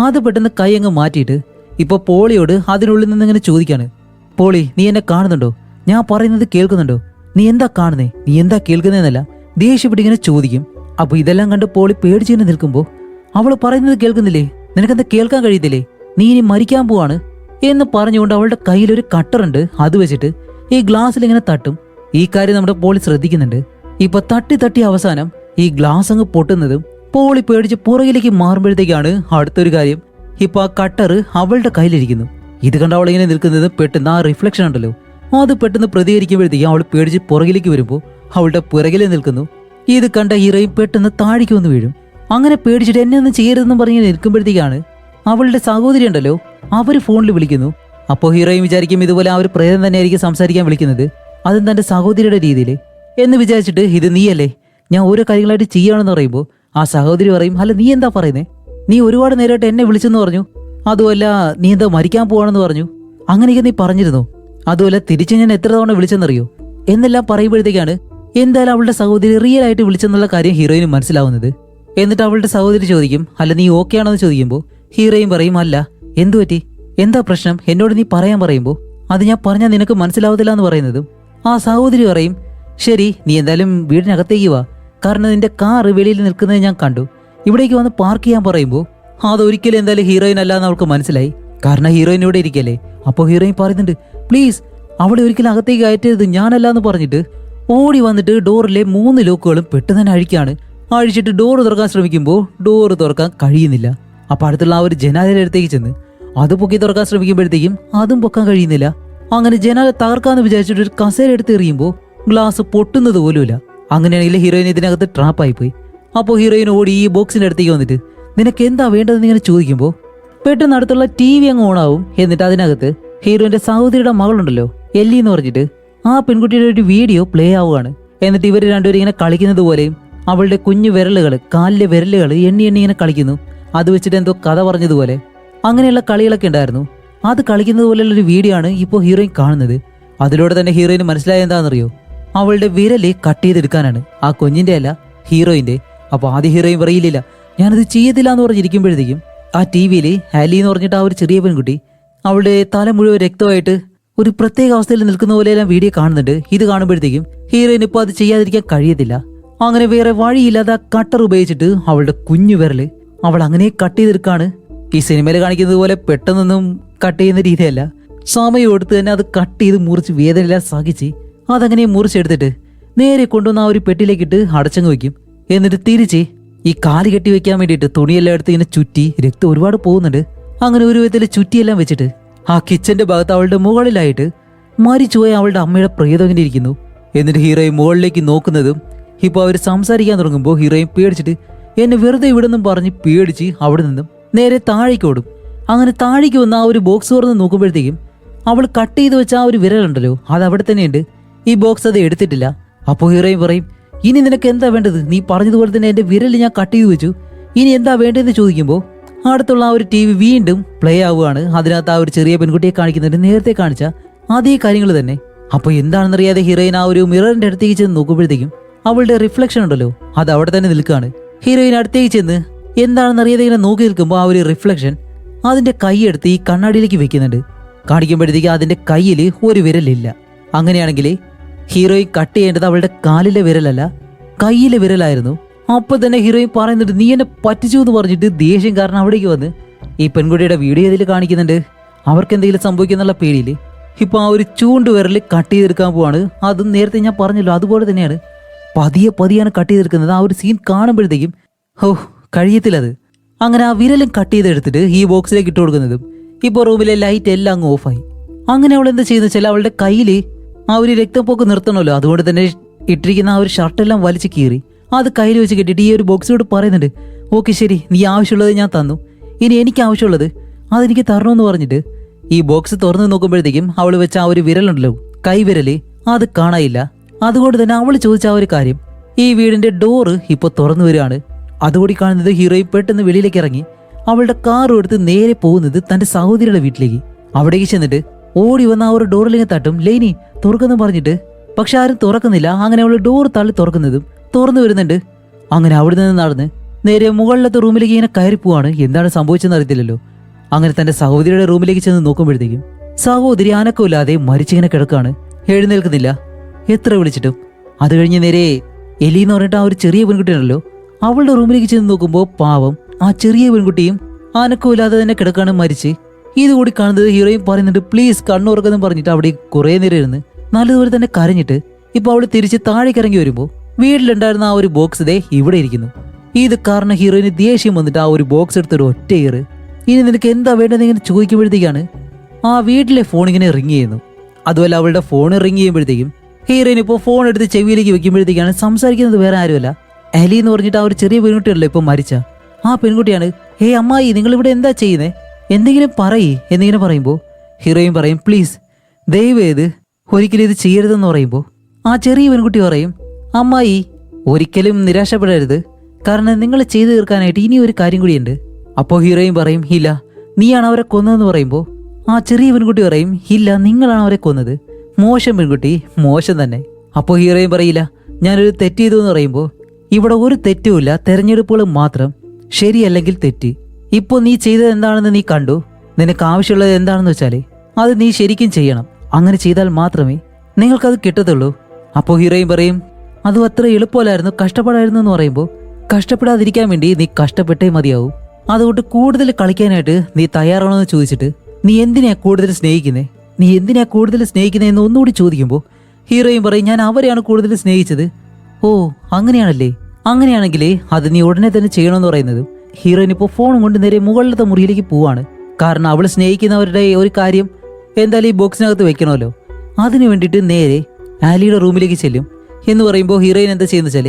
അത് പെട്ടെന്ന് കൈ അങ്ങ് മാറ്റിയിട്ട് ഇപ്പോൾ പോളിയോട് അതിനുള്ളിൽ നിന്ന് ഇങ്ങനെ ചോദിക്കാണ്, പോളി നീ എന്നെ കാണുന്നുണ്ടോ? ഞാൻ പറയുന്നത് കേൾക്കുന്നുണ്ടോ? നീ എന്താ കാണുന്നേ? നീ എന്താ കേൾക്കുന്നതെന്നല്ല ദേഷ്യപ്പെട്ട് ഇങ്ങനെ ചോദിക്കും. അപ്പൊ ഇതെല്ലാം കണ്ട് പോളി പേടിച്ച് തന്നെ നിൽക്കുമ്പോൾ അവൾ പറയുന്നത് കേൾക്കുന്നില്ലേ? നിനക്കെന്താ കേൾക്കാൻ കഴിയത്തില്ലേ? നീ ഇനി മരിക്കാൻ പോവാണ് എന്ന് പറഞ്ഞുകൊണ്ട് അവളുടെ കയ്യിലൊരു കട്ടറുണ്ട്. അത് വെച്ചിട്ട് ഈ ഗ്ലാസ്സിൽ ഇങ്ങനെ തട്ടും. ഈ കാര്യം നമ്മുടെ പോളി ശ്രദ്ധിക്കുന്നുണ്ട്. ഇപ്പൊ തട്ടി അവസാനം ഈ ഗ്ലാസ് അങ്ങ് പൊട്ടുന്നതും പോളി പേടിച്ച് പുറകിലേക്ക് മാറുമ്പോഴത്തേക്കാണ് അടുത്തൊരു കാര്യം. ഇപ്പൊ ആ കട്ടർ അവളുടെ കയ്യിലിരിക്കുന്നു. ഇത് കണ്ട് അവൾ ഇങ്ങനെ നിൽക്കുന്നത് പെട്ടെന്ന് ആ റിഫ്ലക്ഷൻ ഉണ്ടല്ലോ അത് പെട്ടെന്ന് പ്രതികരിക്കുമ്പോഴത്തേക്കും അവൾ പേടിച്ച് പുറകിലേക്ക് വരുമ്പോൾ അവളുടെ പുറകിലെ നിൽക്കുന്നു. ഇത് കണ്ട ഹീറോയിൻ പെട്ടെന്ന് താഴേക്ക് വന്ന് വീഴും. അങ്ങനെ പേടിച്ചിട്ട് എന്നെ ഒന്നും ചെയ്യരുതെന്ന് പറഞ്ഞ് നിൽക്കുമ്പോഴത്തേക്കാണ് അവളുടെ സഹോദരി ഉണ്ടല്ലോ അവര് ഫോണിൽ വിളിക്കുന്നു. അപ്പോൾ ഹീറോയിൻ വിചാരിക്കും ഇതുപോലെ ആ ഒരു പ്രേതം തന്നെയായിരിക്കും സംസാരിക്കാൻ വിളിക്കുന്നത്, അതും തന്റെ സഹോദരിയുടെ രീതിയിൽ എന്ന് വിചാരിച്ചിട്ട് ഇത് നീയല്ലേ ഞാൻ ഓരോ കാര്യങ്ങളായിട്ട് ചെയ്യുകയാണെന്ന് പറയുമ്പോൾ ആ സഹോദരി പറയും, അല്ല നീ എന്താ പറയുന്നേ? നീ ഒരുപാട് നേരമായിട്ട് എന്നെ വിളിച്ചെന്ന് പറഞ്ഞു. അതുമല്ല നീ എന്താ മരിക്കാൻ പോവാണെന്ന് പറഞ്ഞു. അങ്ങനെയൊക്കെ നീ പറഞ്ഞിരുന്നു. അതുമല്ല തിരിച്ച് ഞാൻ എത്ര തവണ വിളിച്ചെന്നറിയോ എന്നെല്ലാം പറയുമ്പോഴത്തേക്കാണ് എന്തായാലും അവളുടെ സഹോദരി റിയൽ ആയിട്ട് വിളിച്ചെന്നുള്ള കാര്യം ഹീറോയിന് മനസ്സിലാവുന്നത്. എന്നിട്ട് അവളുടെ സഹോദരി ചോദിക്കും, അല്ല നീ ഓക്കെ ആണെന്ന് ചോദിക്കുമ്പോൾ ഹീറോയിൻ പറയും, അല്ല എന്തു പറ്റി, എന്താ പ്രശ്നം, എന്നോട് നീ പറയാൻ പറയുമ്പോൾ അത് ഞാൻ പറഞ്ഞാൽ നിനക്ക് മനസ്സിലാവത്തില്ല എന്ന് പറയുന്നതും ആ സഹോദരി പറയും, ശരി നീ എന്തായാലും വീടിനകത്തേക്ക് വാ, കാരണം നിന്റെ കാറ് വെളിയിൽ നിൽക്കുന്നത് ഞാൻ കണ്ടു, ഇവിടേക്ക് വന്ന് പാർക്ക് ചെയ്യാൻ പറയുമ്പോൾ അതൊരിക്കലും എന്തായാലും ഹീറോയിൻ അല്ല എന്ന് അവൾക്ക് മനസ്സിലായി. കാരണം ഹീറോയിൻ ഇവിടെ ഇരിക്കല്ലേ. അപ്പോൾ ഹീറോയിൻ പറയുന്നുണ്ട്, പ്ലീസ് അവളെ ഒരിക്കലും അകത്തേക്ക് കയറ്റരുത്, ഞാനല്ല എന്ന് പറഞ്ഞിട്ട് ഓടി വന്നിട്ട് ഡോറിലെ 3 ലോക്കുകളും പെട്ടെന്ന് തന്നെ അഴിച്ചിട്ട് ഡോറ് തുറക്കാൻ ശ്രമിക്കുമ്പോൾ ഡോറ് തുറക്കാൻ കഴിയുന്നില്ല. അപ്പൊ അടുത്തുള്ള ആ ഒരു ജനാലയുടെ അടുത്തേക്ക് ചെന്ന് അത് പൊക്കി തുറക്കാൻ ശ്രമിക്കുമ്പോഴത്തേക്കും അതും പൊക്കാൻ കഴിയുന്നില്ല. അങ്ങനെ ജനാല തകർക്കാന്ന് വിചാരിച്ചിട്ട് ഒരു കസേര എടുത്ത് എറിയുമ്പോൾ ഗ്ലാസ് പൊട്ടുന്നത് പോലുമില്ല. അങ്ങനെയാണെങ്കിൽ ഹീറോയിൻ ഇതിനകത്ത് ട്രാപ്പായി പോയി. അപ്പോൾ ഹീറോയിൻ ഓടി ഈ ബോക്സിന്റെ അടുത്തേക്ക് വന്നിട്ട് നിനക്ക് എന്താ വേണ്ടതെന്ന് ഇങ്ങനെ ചോദിക്കുമ്പോൾ പെട്ടെന്ന് അടുത്തുള്ള TV അങ്ങ് ഓണാവും. എന്നിട്ട് അതിനകത്ത് ഹീറോയിന്റെ സഹോദരിയുടെ മകളുണ്ടല്ലോ എല്ലി എന്ന് പറഞ്ഞിട്ട് ആ പെൺകുട്ടിയുടെ ഒരു വീഡിയോ പ്ലേ ആവുകയാണ്. എന്നിട്ട് ഇവർ രണ്ടുപേരും ഇങ്ങനെ കളിക്കുന്നത് പോലെയും അവളുടെ കുഞ്ഞു വിരലുകൾ കാലിലെ വിരലുകൾ എണ്ണി ഇങ്ങനെ കളിക്കുന്നു. അത് വെച്ചിട്ട് എന്തോ കഥ പറഞ്ഞതുപോലെ അങ്ങനെയുള്ള കളികളൊക്കെ ഉണ്ടായിരുന്നു. അത് കളിക്കുന്നത് പോലെയുള്ള ഒരു വീഡിയോ ആണ് ഇപ്പോൾ ഹീറോയിൻ കാണുന്നത്. അതിലൂടെ തന്നെ ഹീറോയിന് മനസ്സിലായ എന്താണെന്നറിയോ, അവളുടെ വിരല് കട്ട് ചെയ്തെടുക്കാനാണ്, ആ കുഞ്ഞിന്റെ അല്ല ഹീറോയിന്റെ. അപ്പൊ ആദ്യം ഹീറോയിൻ പറയില്ല ഞാനത് ചെയ്യത്തില്ല എന്ന് പറഞ്ഞിരിക്കുമ്പോഴത്തേക്കും ആ TV-യിൽ ഹാലി എന്ന് പറഞ്ഞിട്ട് ആ ഒരു ചെറിയ പെൺകുട്ടി അവളുടെ തല മുഴുവൻ രക്തമായിട്ട് ഒരു പ്രത്യേക അവസ്ഥയിൽ നിൽക്കുന്ന പോലെയെല്ലാം വീഡിയോ കാണുന്നുണ്ട്. ഇത് കാണുമ്പോഴത്തേക്കും ഹീറോയിൻ ഇപ്പോൾ അത് ചെയ്യാതിരിക്കാൻ കഴിയത്തില്ല. അങ്ങനെ വേറെ വഴിയില്ലാതെ കട്ടർ ഉപയോഗിച്ചിട്ട് അവളുടെ കുഞ്ഞു വിരല് അവൾ അങ്ങനെ കട്ട് ചെയ്തെടുക്കാണ്. ഈ സിനിമയിൽ കാണിക്കുന്നത് പോലെ പെട്ടെന്നൊന്നും കട്ട് ചെയ്യുന്ന രീതിയല്ല, സമയം എടുത്ത് തന്നെ അത് കട്ട് ചെയ്ത് മുറിച്ച് വേദനയെല്ലാം സഹിച്ച് അതങ്ങനെ മുറിച്ചെടുത്തിട്ട് നേരെ കൊണ്ടുവന്ന് ആ ഒരു പെട്ടിയിലേക്കിട്ട് അടച്ചങ്ങ് വെക്കും. എന്നിട്ട് തിരിച്ച് ഈ കാല് കെട്ടി വെക്കാൻ വേണ്ടിയിട്ട് തുണിയെല്ലാം എടുത്ത് ഇങ്ങനെ ചുറ്റി, രക്തം ഒരുപാട് പോകുന്നുണ്ട്. അങ്ങനെ ഒരു വിധത്തിൽ ചുറ്റിയെല്ലാം വെച്ചിട്ട് ആ കിച്ചന്റെ ഭാഗത്ത് അവളുടെ മുകളിലായിട്ട് മരിച്ചുപോയ അവളുടെ അമ്മയുടെ പ്രേതം ഇങ്ങനെ ഇരിക്കുന്നു. എന്നിട്ട് ഹീറോയിൻ മുകളിലേക്ക് നോക്കുന്നതും ഇപ്പോൾ അവർ സംസാരിക്കാൻ തുടങ്ങുമ്പോൾ ഹീറോയിൻ പേടിച്ചിട്ട് എന്നെ വെറുതെ ഇവിടെന്നും പറഞ്ഞ് പേടിച്ച് അവിടെ നിന്നും നേരെ താഴേക്ക് ഓടും. അങ്ങനെ താഴേക്ക് വന്ന് ആ ഒരു ബോക്സ് തുറന്ന് നോക്കുമ്പോഴത്തേക്കും അവൾ കട്ട് ചെയ്ത് വെച്ച ആ ഒരു വിരലുണ്ടല്ലോ, അത് അവിടെ തന്നെയുണ്ട്. ഈ ബോക്സ് അത് എടുത്തിട്ടില്ല. അപ്പോൾ ഹീറോയിൻ പറയും, ഇനി നിനക്ക് എന്താ വേണ്ടത്? നീ പറഞ്ഞതുപോലെ തന്നെ എൻ്റെ വിരൽ ഞാൻ കട്ട് ചെയ്ത് വെച്ചു, ഇനി എന്താ വേണ്ടതെന്ന് ചോദിക്കുമ്പോൾ അടുത്തുള്ള ആ ഒരു TV വീണ്ടും പ്ലേ ആവുകയാണ്. അതിനകത്ത് ആ ഒരു ചെറിയ പെൺകുട്ടിയെ കാണിക്കുന്നുണ്ട്, നേരത്തെ കാണിച്ച അതേ കാര്യങ്ങൾ തന്നെ. അപ്പോൾ എന്താണെന്നറിയാതെ ഹീറോയിൻ ആ ഒരു മിററിന്റെ അടുത്തേക്ക് ചെന്ന് നോക്കുമ്പോഴത്തേക്കും അവളുടെ റിഫ്ലക്ഷൻ ഉണ്ടല്ലോ, അത് അവിടെ തന്നെ നിൽക്കുകയാണ്. ഹീറോയിൻ അടുത്തേക്ക് ചെന്ന് എന്താണെന്നറിയാതെ ഇങ്ങനെ നോക്കി നിൽക്കുമ്പോൾ ആ ഒരു റിഫ്ലക്ഷൻ അതിന്റെ കൈയെടുത്ത് ഈ കണ്ണാടിയിലേക്ക് വെക്കുന്നുണ്ട്. കാണിക്കുമ്പോഴത്തേക്ക് അതിന്റെ കയ്യിൽ ഒരു വിരലില്ല. അങ്ങനെയാണെങ്കിൽ ഹീറോയിൻ കട്ട് ചെയ്യേണ്ടത് അവളുടെ കാലിലെ വിരലല്ല, കയ്യിലെ വിരലായിരുന്നു. അപ്പൊ തന്നെ ഹീറോയിൻ പറയുന്നുണ്ട്, നീ എന്നെ പറ്റിച്ചു എന്ന് പറഞ്ഞിട്ട് ദേഷ്യം കാരണം അവിടേക്ക് വന്ന് ഈ പെൺകുട്ടിയുടെ വീഡിയോ ഇതിൽ കാണിക്കുന്നുണ്ട്. അവർക്ക് എന്തെങ്കിലും സംഭവിക്കുന്നുള്ള പേടിയിൽ ഇപ്പൊ ആ ഒരു ചൂണ്ടുവിരൽ കട്ട് ചെയ്തെടുക്കാൻ പോവാണ്. അതും നേരത്തെ ഞാൻ പറഞ്ഞല്ലോ, അതുപോലെ തന്നെയാണ് പതിയാണ് കട്ട് ചെയ്തെടുക്കുന്നത്. ആ ഒരു സീൻ കാണുമ്പോഴത്തേക്കും കഴിയത്തില്ലത്. അങ്ങനെ ആ വിരലും കട്ട് ചെയ്തെടുത്തിട്ട് ഈ ബോക്സിലേക്ക് ഇട്ട് കൊടുക്കുന്നതും ഇപ്പോൾ റൂമിലെ ലൈറ്റ് എല്ലാം അങ്ങ് ഓഫായി. അങ്ങനെ അവൾ എന്താ ചെയ്യുന്നത് വെച്ചാൽ അവളുടെ കയ്യിൽ ആ ഒരു രക്തപ്പൊക്കെ നിർത്തണമല്ലോ, അതുകൊണ്ട് തന്നെ ഇട്ടിരിക്കുന്ന ആ ഒരു ഷർട്ടെല്ലാം വലിച്ച് കീറി അത് കയ്യിൽ വെച്ച് കെട്ടിയിട്ട് ഈ ഒരു ബോക്സിനോട് പറയുന്നുണ്ട്, ഓക്കെ ശരി, നീ ആവശ്യമുള്ളത് ഞാൻ തന്നു, ഇനി എനിക്ക് ആവശ്യമുള്ളത് അതെനിക്ക് തരണമെന്ന് പറഞ്ഞിട്ട് ഈ ബോക്സ് തുറന്ന് നോക്കുമ്പോഴത്തേക്കും അവൾ വെച്ച ആ ഒരു വിരലുണ്ടല്ലോ, കൈവിരല്, അത് കാണാനില്ല. അതുകൊണ്ട് തന്നെ അവൾ ചോദിച്ച ആ ഒരു കാര്യം, ഈ വീടിന്റെ ഡോറ് ഇപ്പോൾ തുറന്നു വരികയാണ്. അതുകൂടി കാണുന്നത് ഹീറോയിൻ പെട്ടെന്ന് വെളിയിലേക്ക് ഇറങ്ങി അവളുടെ കാറും എടുത്ത് നേരെ പോകുന്നത് തന്റെ സഹോദരിയുടെ വീട്ടിലേക്ക്. അവിടേക്ക് ചെന്നിട്ട് ഓടി വന്ന ആ ഒരു ഡോറിലേക്ക് തട്ടും, ലൈനി തുറക്കുന്നു പറഞ്ഞിട്ട്. പക്ഷെ ആരും തുറക്കുന്നില്ല. അങ്ങനെ അവൾ ഡോർ തള്ളി തുറക്കുന്നതും തുറന്നു വരുന്നുണ്ട്. അങ്ങനെ അവിടെ നിന്ന് നടന്ന് നേരെ മുകളിലത്തെ റൂമിലേക്ക് ഇങ്ങനെ കയറി പോവാണ്. എന്താണ് സംഭവിച്ചെന്ന് അറിയത്തില്ലല്ലോ. അങ്ങനെ തന്റെ സഹോദരിയുടെ റൂമിലേക്ക് ചെന്ന് നോക്കുമ്പോഴത്തേക്കും സഹോദരി അനക്കമില്ലാതെ മരിച്ചിങ്ങനെ കിടക്കാണ്, എഴുന്നേൽക്കുന്നില്ല. എത്ര വിളിച്ചിട്ടും. അത് കഴിഞ്ഞ് നേരെ എലി എന്ന് പറഞ്ഞിട്ട് ആ ഒരു ചെറിയ പെൺകുട്ടിയാണല്ലോ, അവളുടെ റൂമിലേക്ക് ചെന്ന് നോക്കുമ്പോൾ പാവം ആ ചെറിയ പെൺകുട്ടിയും അനക്കമില്ലാതെ തന്നെ കിടക്കാണ്, മരിച്ച്. ഇതുകൂടി കാണുന്നത് ഹീറോയിൻ പറയുന്നുണ്ട്, പ്ലീസ് കണ്ണുറക്കെന്ന് പറഞ്ഞിട്ട് അവിടെ കുറേ നേരം ഇരുന്ന് നല്ലതുപോലെ തന്നെ കരഞ്ഞിട്ട് ഇപ്പൊ അവള് തിരിച്ച് താഴേക്ക് ഇറങ്ങി വരുമ്പോൾ വീട്ടിലുണ്ടായിരുന്ന ആ ഒരു ബോക്സ് ദേ ഇവിടെ ഇരിക്കുന്നു. ഇത് കാരണം ഹീറോയിന് ദേഷ്യം വന്നിട്ട് ആ ഒരു ബോക്സ് എടുത്തൊരു ഒറ്റ ഏറ്. ഇനി നിനക്ക് എന്താ വേണ്ടത് ഇങ്ങനെ ചോദിക്കുമ്പോഴത്തേക്കാണ് ആ വീട്ടിലെ ഫോൺ ഇങ്ങനെ റിങ് ചെയ്യുന്നു. അതുപോലെ അവളുടെ ഫോൺ റിങ് ചെയ്യുമ്പോഴത്തേക്കും ഹീറോയിൻ ഇപ്പോൾ ഫോൺ എടുത്ത് ചെവിയിലേക്ക് വെക്കുമ്പോഴത്തേക്കാണ് സംസാരിക്കുന്നത് വേറെ ആരുമല്ല, എലി എന്ന് പറഞ്ഞിട്ട് ആ ഒരു ചെറിയ പെൺകുട്ടിയല്ലോ ഇപ്പൊ മരിച്ച ആ പെൺകുട്ടിയാണ്. അമ്മായി നിങ്ങൾ ഇവിടെ എന്താ ചെയ്യുന്നേ, എന്തെങ്കിലും പറയേ എന്നിങ്ങനെ പറയുമ്പോൾ ഹീറോയിൻ പറയും, പ്ലീസ് ദയവേത് ഒരിക്കലും ഇത് ചെയ്യരുതെന്ന് പറയുമ്പോൾ ആ ചെറിയ പെൺകുട്ടി പറയും, അമ്മായി ഒരിക്കലും നിരാശപ്പെടരുത്, കാരണം നിങ്ങൾ ചെയ്തു തീർക്കാനായിട്ട് ഇനി ഒരു കാര്യം കൂടിയുണ്ട്. അപ്പോൾ ഹീറോയിൻ പറയും, ഇല്ല നീയാണ് അവരെ കൊന്നതെന്ന് പറയുമ്പോൾ ആ ചെറിയ പെൺകുട്ടി പറയും, ഇല്ല നിങ്ങളാണ് അവരെ കൊന്നത്, മോശം പെൺകുട്ടി, മോശം തന്നെ. അപ്പോൾ ഹീറോയിൻ പറയില്ല ഞാനൊരു തെറ്റ് ചെയ്തു എന്ന് പറയുമ്പോൾ ഇവിടെ ഒരു തെറ്റുമില്ല, തെരഞ്ഞെടുപ്പുകൾ മാത്രം, ശരിയല്ലെങ്കിൽ തെറ്റ്. ഇപ്പോൾ നീ ചെയ്തത് എന്താണെന്ന് നീ കണ്ടു, നിനക്ക് ആവശ്യമുള്ളത് എന്താണെന്ന് വെച്ചാൽ അത് നീ ശരിക്കും ചെയ്യണം, അങ്ങനെ ചെയ്താൽ മാത്രമേ നിങ്ങൾക്കത് കിട്ടത്തുള്ളൂ. അപ്പോൾ ഹീറോയിൻ പറയും, അതും അത്ര എളുപ്പമല്ലായിരുന്നു, കഷ്ടപ്പാടായിരുന്നു എന്ന് പറയുമ്പോൾ കഷ്ടപ്പെടാതിരിക്കാൻ വേണ്ടി നീ കഷ്ടപ്പെട്ടേ മതിയാവും, അതുകൊണ്ട് കൂടുതൽ കളിക്കാനായിട്ട് നീ തയ്യാറാണോ എന്ന് ചോദിച്ചിട്ട് നീ എന്തിനാ കൂടുതൽ സ്നേഹിക്കുന്നേ, നീ എന്തിനാ കൂടുതൽ സ്നേഹിക്കുന്നേ എന്ന് ഒന്നുകൂടി ചോദിക്കുമ്പോൾ ഹീറോയിൻ പറയും, ഞാൻ അവരെയാണ് കൂടുതൽ സ്നേഹിച്ചത്. ഓ അങ്ങനെയാണല്ലേ, അങ്ങനെയാണെങ്കിലേ അത് നീ ഉടനെ തന്നെ ചെയ്യണമെന്ന് പറയുന്നത്. ഹീറോയിൻ ഇപ്പോൾ ഫോൺ കൊണ്ട് നേരെ മുകളിലത്തെ മുറിയിലേക്ക് പോവാണ്. കാരണം അവൾ സ്നേഹിക്കുന്നവരുടെ ഒരു കാര്യം എന്തായാലും ഈ ബോക്സിനകത്ത് വെക്കണമല്ലോ. അതിനു വേണ്ടിയിട്ട് നേരെ ആലിയുടെ റൂമിലേക്ക് ചെല്ലും. എന്ന് പറയുമ്പോൾ ഹീറോയിൻ എന്താ ചെയ്യുന്ന വെച്ചാൽ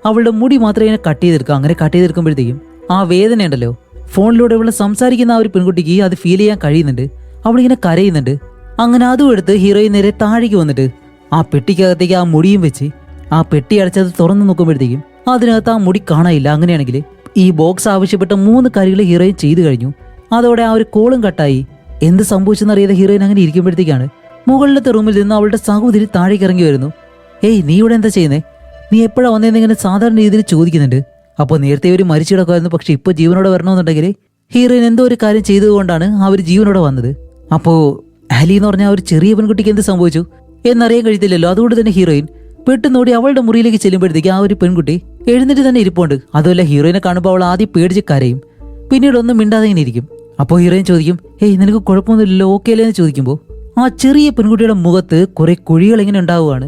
അവളുടെ മുടി മാത്രമേ ഇങ്ങനെ കട്ട് ചെയ്തെടുക്കുക. അങ്ങനെ കട്ട് ചെയ്തെടുക്കുമ്പോഴത്തേക്കും ആ വേദന ഉണ്ടല്ലോ, ഫോണിലൂടെ അവൾ സംസാരിക്കുന്ന ആ ഒരു പെൺകുട്ടിക്ക് അത് ഫീൽ ചെയ്യാൻ കഴിയുന്നുണ്ട്. അവളിങ്ങനെ കരയുന്നുണ്ട്. അങ്ങനെ അതും എടുത്ത് ഹീറോയിൻ നേരെ താഴേക്ക് വന്നിട്ട് ആ പെട്ടിക്കകത്തേക്ക് ആ മുടിയും വെച്ച് ആ പെട്ടി അടച്ചത് തുറന്നു നോക്കുമ്പോഴത്തേക്കും അതിനകത്ത് ആ മുടി കാണാനില്ല. അങ്ങനെയാണെങ്കിൽ ഈ ബോക്സ് ആവശ്യപ്പെട്ട 3 കാര്യങ്ങൾ ഹീറോയിൻ ചെയ്തു കഴിഞ്ഞു. അതോടെ ആ ഒരു കോളും കട്ടായി. എന്ത് സംഭവിച്ചെന്നറിയാതെ ഹീറോയിൻ അങ്ങനെ ഇരിക്കുമ്പോഴത്തേക്കാണ് മുകളിലത്തെ റൂമിൽ നിന്ന് അവളുടെ സഹോദരി താഴേക്ക് ഇറങ്ങി വരുന്നു. നീ ഇവിടെ എന്താ ചെയ്യുന്നേ, നീ എപ്പോഴാണ് വന്നതെന്ന് ഇങ്ങനെ സാധാരണ രീതിയിൽ ചോദിക്കുന്നുണ്ട്. അപ്പോൾ നേരത്തെ ഒരു മരിച്ചു കിടക്കുമായിരുന്നു, പക്ഷെ ഇപ്പോൾ ജീവനോടെ വരണമെന്നുണ്ടെങ്കിൽ ഹീറോയിൻ എന്തോ ഒരു കാര്യം ചെയ്തതുകൊണ്ടാണ് അവർ ജീവനോടെ വന്നത്. അപ്പോൾ ആലി എന്ന് പറഞ്ഞ ആ ഒരു ചെറിയ പെൺകുട്ടിക്ക് എന്ത് സംഭവിച്ചു എന്നറിയാൻ കഴിയത്തില്ലല്ലോ. അതുകൊണ്ട് തന്നെ ഹീറോയിൻ പെട്ടെന്നോടി അവളുടെ മുറിയിലേക്ക് ചെല്ലുമ്പോഴത്തേക്ക് ആ ഒരു പെൺകുട്ടി എഴുന്നേറ്റ് തന്നെ ഇരിപ്പുണ്ട്. അതുമല്ല ഹീറോയിനെ കാണുമ്പോൾ അവൾ ആദ്യം പേടിച്ച് കരയും, പിന്നീട് ഒന്നും മിണ്ടാതെ ഇങ്ങനെ ഇരിക്കും. അപ്പോൾ ഹീറോയിൻ ചോദിക്കും, നിനക്ക് കുഴപ്പമൊന്നുമില്ലല്ലോ, ഓക്കെ അല്ലേ എന്ന് ചോദിക്കുമ്പോൾ ആ ചെറിയ പെൺകുട്ടിയുടെ മുഖത്ത് കുറെ കുഴികൾ ഇങ്ങനെ ഉണ്ടാവുകയാണ്.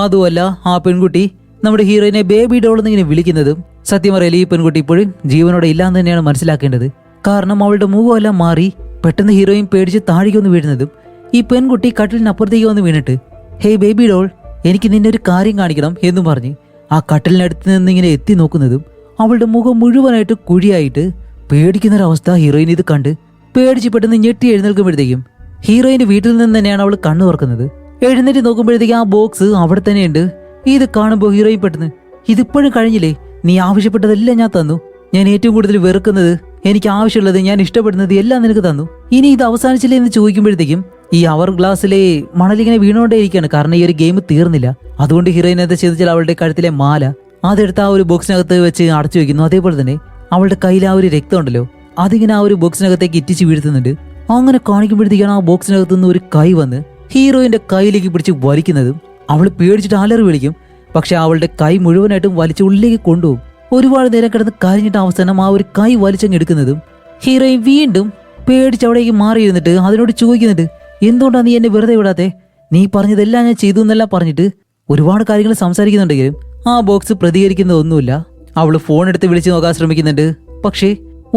അതുമല്ല ആ പെൺകുട്ടി നമ്മുടെ ഹീറോയിനെ ബേബി ഡോൾ എന്നിങ്ങനെ വിളിക്കുന്നതും സത്യം പറയൽ ഈ പെൺകുട്ടി ഇപ്പോഴും ജീവനോടെ ഇല്ലാന്ന് തന്നെയാണ് മനസ്സിലാക്കേണ്ടത്. കാരണം അവളുടെ മുഖമെല്ലാം മാറി പെട്ടെന്ന് ഹീറോയിൻ പേടിച്ച് താഴേക്കൊന്ന് വീഴുന്നതും ഈ പെൺകുട്ടി കട്ടിലിനപ്പുറത്തേക്ക് വന്ന് വീണിട്ട് ഹേയ് ബേബി ഡോൾ, എനിക്ക് നിന്നെ ഒരു കാര്യം കാണിക്കണം എന്നും പറഞ്ഞ് ആ കട്ടിലിനടുത്ത് നിന്ന് ഇങ്ങനെ എത്തി നോക്കുന്നതും അവളുടെ മുഖം മുഴുവനായിട്ട് കുഴിയായിട്ട് പേടിക്കുന്നൊരവസ്ഥ. ഹീറോയിൻ ഇത് കണ്ട് പേടിച്ച് പെട്ടെന്ന് ഞെട്ടി എഴുന്നേൽക്കുമ്പോഴത്തേക്കും ഹീറോയിന്റെ വീട്ടിൽ നിന്ന് തന്നെയാണ് അവൾ കണ്ണു തുറക്കുന്നത്. എഴുന്നേറ്റ് നോക്കുമ്പോഴത്തേക്കും ആ ബോക്സ് അവിടെ തന്നെയുണ്ട്. ഇത് കാണുമ്പോൾ ഹീറോയിൻ പെട്ടെന്ന് ഇതിപ്പോഴും കഴിഞ്ഞില്ലേ, നീ ആവശ്യപ്പെട്ടതെല്ലാം ഞാൻ തന്നു, ഞാൻ ഏറ്റവും കൂടുതൽ വെറുക്കുന്നത്, എനിക്ക് ആവശ്യമുള്ളത്, ഞാൻ ഇഷ്ടപ്പെടുന്നത് എല്ലാം നിനക്ക് തന്നു, ഇനി ഇത് അവസാനിച്ചില്ലേ എന്ന് ചോദിക്കുമ്പോഴത്തേക്കും ഈ അവർ ഗ്ലാസ്സിലെ മണലിങ്ങനെ വീണുകൊണ്ടേയിരിക്കുകയാണ്. കാരണം ഈ ഒരു ഗെയിം തീർന്നില്ല. അതുകൊണ്ട് ഹീറോയിൻ എന്താ ചെയ്താൽ അവളുടെ കഴുത്തിലെ മാല അതെടുത്ത് ആ ഒരു ബോക്സിനകത്ത് വെച്ച് അടച്ചു വെക്കുന്നു. അതേപോലെ തന്നെ അവളുടെ കയ്യിൽ ആ ഒരു രക്തം ഉണ്ടല്ലോ അതിങ്ങനെ ആ ഒരു ബോക്സിനകത്തേക്ക് ഇറ്റിച്ച് വീഴ്ത്തുന്നുണ്ട്. അങ്ങനെ കാണിക്കുമ്പോഴത്തേക്കാണ് ആ ബോക്സിനകത്ത് നിന്ന് ഒരു കൈ വന്ന് ഹീറോയിന്റെ കൈയിലേക്ക് പിടിച്ച് വലിക്കുന്നതും അവൾ പേടിച്ചിട്ട് അലറി വിളിക്കും. പക്ഷെ അവളുടെ കൈ മുഴുവനായിട്ടും വലിച്ച് ഉള്ളിലേക്ക് കൊണ്ടുപോകും. ഒരുപാട് നേരം കിടന്ന് കരഞ്ഞിട്ട് അവസാനം ആ ഒരു കൈ വലിച്ചങ്ങ് എടുക്കുന്നതും ഹീറോയിൻ വീണ്ടും പേടിച്ച് അവിടേക്ക് മാറിയിരുന്നിട്ട് അതിനോട് ചോദിക്കുന്നുണ്ട്, എന്തുകൊണ്ടാണ് നീ എന്നെ വെറുതെ വിടാത്തെ, നീ പറഞ്ഞതെല്ലാം ഞാൻ ചെയ്തു എന്നെല്ലാം പറഞ്ഞിട്ട് ഒരുപാട് കാര്യങ്ങൾ സംസാരിക്കുന്നുണ്ടെങ്കിലും ആ ബോക്സ് പ്രതികരിക്കുന്ന ഒന്നുമില്ല. അവള് ഫോൺ എടുത്ത് വിളിച്ചു നോക്കാൻ ശ്രമിക്കുന്നുണ്ട്, പക്ഷേ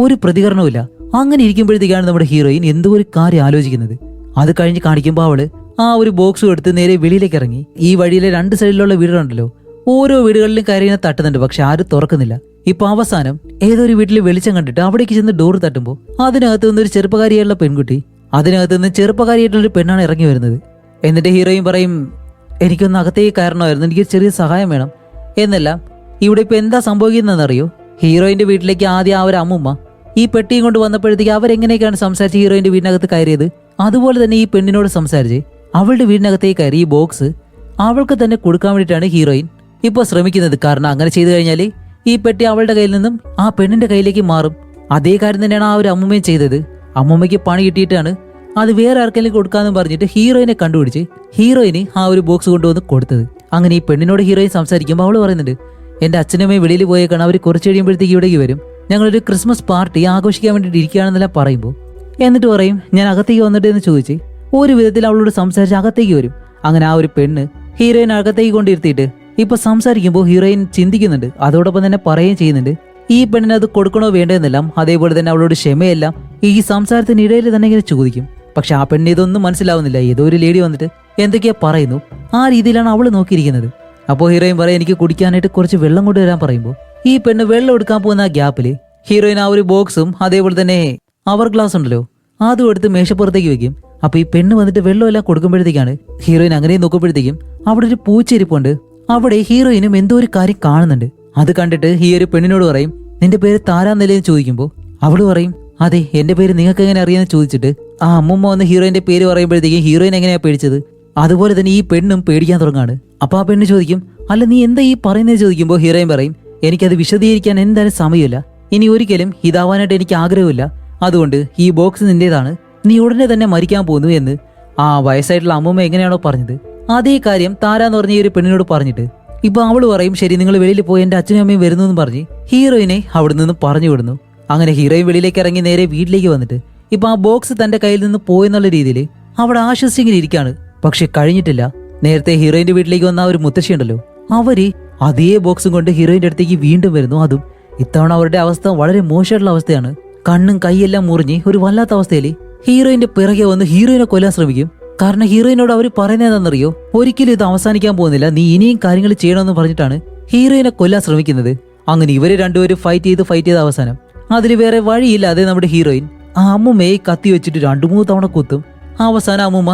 ഒരു പ്രതികരണവുമില്ല. അങ്ങനെ ഇരിക്കുമ്പോഴത്തേക്കാണ് നമ്മുടെ ഹീറോയിൻ എന്തോ ഒരു കാര്യം ആലോചിക്കുന്നത്. അത് കഴിഞ്ഞ് കാണിക്കുമ്പോൾ അവള് ആ ഒരു ബോക്സും എടുത്ത് നേരെ വെളിയിലേക്ക് ഇറങ്ങി. ഈ വഴിയിലെ രണ്ട് സൈഡിലുള്ള വീടുകളുണ്ടല്ലോ, ഓരോ വീടുകളിലും കയറിനെ തട്ടുന്നുണ്ട്, പക്ഷെ ആരും തുറക്കുന്നില്ല. ഇപ്പൊ അവസാനം ഏതൊരു വീട്ടിൽ വെളിച്ചം കണ്ടിട്ട് അവിടേക്ക് ചെന്ന് ഡോർ തട്ടുമ്പോൾ അതിനകത്ത് നിന്നൊരു ചെറുപ്പക്കാരിയായിട്ടുള്ള പെൺകുട്ടി, അതിനകത്ത് നിന്ന് ചെറുപ്പക്കാരിയായിട്ടുള്ളൊരു പെണ്ണാണ് ഇറങ്ങി വരുന്നത്. എന്നിട്ട് ഹീറോയിൻ പറയും, എനിക്കൊന്ന് അകത്തേക്ക് കയറണമായിരുന്നു, എനിക്ക് ചെറിയ സഹായം വേണം എന്നെല്ലാം. ഇവിടെ ഇപ്പൊ എന്താ സംഭവിക്കുന്നതെന്നറിയോ? ഹീറോയിന്റെ വീട്ടിലേക്ക് ആദ്യം ആ ഒരു അമ്മുമ്മ ഈ പെട്ടിയും കൊണ്ട് വന്നപ്പോഴത്തേക്ക് അവരെങ്ങനെയൊക്കെയാണ് സംസാരിച്ച് ഹീറോയിന്റെ വീടിനകത്ത് കയറിയത്, അതുപോലെ തന്നെ ഈ പെണ്ണിനോട് സംസാരിച്ച് അവളുടെ വീടിനകത്തേക്ക് കയറി ഈ ബോക്സ് അവൾക്ക് തന്നെ കൊടുക്കാൻ വേണ്ടിയിട്ടാണ് ഹീറോയിൻ ഇപ്പോൾ ശ്രമിക്കുന്നത്. കാരണം അങ്ങനെ ചെയ്തു കഴിഞ്ഞാൽ ഈ പെട്ടി അവളുടെ കയ്യിൽ നിന്നും ആ പെണ്ണിന്റെ കയ്യിലേക്ക് മാറും. അതേ കാര്യം തന്നെയാണ് ആ ഒരു അമ്മുമ്മയും ചെയ്തത്. അമ്മുമ്മയ്ക്ക് പണി കിട്ടിയിട്ടാണ് അത് വേറെ ആർക്കെങ്കിലും കൊടുക്കാന്ന് പറഞ്ഞിട്ട് ഹീറോയിനെ കണ്ടുപിടിച്ച് ഹീറോയിന് ആ ഒരു ബോക്സ് കൊണ്ടുവന്ന് കൊടുത്തത്. അങ്ങനെ ഈ പെണ്ണിനോട് ഹീറോയിൻ സംസാരിക്കുമ്പോൾ അവൾ പറയുന്നുണ്ട്, എന്റെ അച്ഛനമ്മയും വെളിയിൽ പോയേക്കാണ്, അവർ കുറച്ച് കഴിയുമ്പോഴത്തേക്ക് ഇവിടേക്ക് വരും, ഞങ്ങളൊരു ക്രിസ്മസ് പാർട്ടി ആഘോഷിക്കാൻ വേണ്ടിയിട്ട് ഇരിക്കുകയാണെന്നെല്ലാം പറയുമ്പോൾ എന്നിട്ട് പറയും, ഞാൻ അകത്തേക്ക് വന്നിട്ട് എന്ന് ചോദിച്ച് ഒരു വിധത്തിൽ അവളോട് സംസാരിച്ച് അകത്തേക്ക് വരും. അങ്ങനെ ആ ഒരു പെണ്ണ് ഹീറോയിൻ അകത്തേക്ക് കൊണ്ടിരുത്തിയിട്ട് ഇപ്പൊ സംസാരിക്കുമ്പോൾ ഹീറോയിൻ ചിന്തിക്കുന്നുണ്ട്, അതോടൊപ്പം തന്നെ പറയുകയും ചെയ്യുന്നുണ്ട് ഈ പെണ്ണിന് അത് കൊടുക്കണോ വേണ്ടതെന്നെല്ലാം. അതേപോലെ തന്നെ അവളോട് ക്ഷമയെല്ലാം ഈ സംസാരത്തിനിടയിൽ തന്നെ ഇങ്ങനെ ചോദിക്കും. പക്ഷെ ആ പെണ്ണിന് ഇതൊന്നും മനസ്സിലാവുന്നില്ല. ഏതോ ഒരു ലേഡി വന്നിട്ട് എന്തൊക്കെയാ പറയുന്നു, ആ രീതിയിലാണ് അവൾ നോക്കിയിരിക്കുന്നത്. അപ്പോൾ ഹീറോയിൻ പറയും, എനിക്ക് കുടിക്കാനായിട്ട് കുറച്ച് വെള്ളം കൊണ്ടുവരാൻ പറയുമ്പോൾ ഈ പെണ്ണ് വെള്ളം എടുക്കാൻ പോകുന്ന ആ ഗ്യാപ്പില് ഹീറോയിൻ ആ ഒരു ബോക്സും അതേപോലെ തന്നെ അവർ ഗ്ലാസ് ഉണ്ടല്ലോ അതും എടുത്ത് മേശപ്പുറത്തേക്ക് വെക്കും. അപ്പൊ ഈ പെണ്ണ് വന്നിട്ട് വെള്ളമെല്ലാം കൊടുക്കുമ്പോഴത്തേക്കാണ് ഹീറോയിൻ അങ്ങനെ നോക്കുമ്പോഴത്തേക്കും അവിടെ ഒരു പൂച്ചെരിപ്പുണ്ട്. അവിടെ ഹീറോയിനും എന്തോ ഒരു കാര്യം കാണുന്നുണ്ട്. അത് കണ്ടിട്ട് ഈ ഒരു പെണ്ണിനോട് പറയും, നിന്റെ പേര് താരാന്നല്ലേന്ന് ചോദിക്കുമ്പോൾ അവള് പറയും, അതെ, എന്റെ പേര് നിങ്ങൾക്ക് എങ്ങനെ അറിയാന്ന് ചോദിച്ചിട്ട് ആ അമ്മുമ്മ വന്ന് ഹീറോയിന്റെ പേര് പറയുമ്പോഴത്തേക്കും ഹീറോയിൻ എങ്ങനെയാ പേടിച്ചത് അതുപോലെ തന്നെ ഈ പെണ്ണും പേടിക്കാൻ തുടങ്ങാണ്. അപ്പൊ ആ പെണ്ണ് ചോദിക്കും, അല്ല നീ എന്താ ഈ പറയുന്നത് ചോദിക്കുമ്പോൾ ഹീറോയിൻ പറയും, എനിക്കത് വിശദീകരിക്കാൻ എന്തായാലും സമയമില്ല, ഇനി ഒരിക്കലും ഇതാവാനായിട്ട് എനിക്ക് ആഗ്രഹമില്ല, അതുകൊണ്ട് ഈ ബോക്സ് നിന്റേതാണ്, നീ ഉടനെ തന്നെ മരിക്കാൻ പോകുന്നു എന്ന് ആ വയസ്സായിട്ടുള്ള അമ്മുമ്മ എങ്ങനെയാണോ പറഞ്ഞത് അതേ കാര്യം താരാന്ന് പറഞ്ഞ ഈ ഒരു പെണ്ണിനോട് പറഞ്ഞിട്ട് ഇപ്പൊ അവള് പറയും, ശരി നിങ്ങൾ വെളിയിൽ പോയി എന്റെ അച്ഛനും അമ്മയും വരുന്നു എന്ന് പറഞ്ഞ് ഹീറോയിനെ അവിടെ നിന്ന് പറഞ്ഞു വിടുന്നു. അങ്ങനെ ഹീറോയിൻ വെളിയിലേക്ക് ഇറങ്ങി നേരെ വീട്ടിലേക്ക് വന്നിട്ട് ഇപ്പൊ ആ ബോക്സ് തന്റെ കയ്യിൽ നിന്ന് പോയെന്നുള്ള രീതിയിൽ അവിടെ ആശ്വസിച്ചിങ്ങനെ ഇരിക്കാണ്. പക്ഷെ കഴിഞ്ഞിട്ടില്ല. നേരത്തെ ഹീറോയിന്റെ വീട്ടിലേക്ക് വന്ന ആ ഒരു മുത്തശ്ശി ഉണ്ടല്ലോ, അവര് അതേ ബോക്സും കൊണ്ട് ഹീറോയിന്റെ അടുത്തേക്ക് വീണ്ടും വരുന്നു. അതും ഇത്തവണ അവരുടെ അവസ്ഥ വളരെ മോശമായിട്ടുള്ള അവസ്ഥയാണ്. കണ്ണും കൈയെല്ലാം മുറിഞ്ഞ് ഒരു വല്ലാത്ത അവസ്ഥയിൽ ഹീറോയിന്റെ പിറകെ വന്ന് ഹീറോയിനെ കൊല്ലാൻ ശ്രമിക്കും. കാരണം ഹീറോയിനോട് അവർ പറയുന്നത് എന്താണെന്നറിയോ, ഒരിക്കലും ഇത് അവസാനിക്കാൻ പോകുന്നില്ല, നീ ഇനിയും കാര്യങ്ങൾ ചെയ്യണമെന്ന് പറഞ്ഞിട്ടാണ് ഹീറോയിനെ കൊല്ലാൻ ശ്രമിക്കുന്നത്. അങ്ങനെ ഇവര് രണ്ടുപേരും ഫൈറ്റ് ചെയ്ത് അവസാനം അതിൽ വേറെ വഴിയില്ലാതെ നമ്മുടെ ഹീറോയിൻ ആ അമ്മുമ്മയെ കത്തി വെച്ചിട്ട് 2-3 തവണ കുത്തും. അവസാനം അമ്മുമ്മ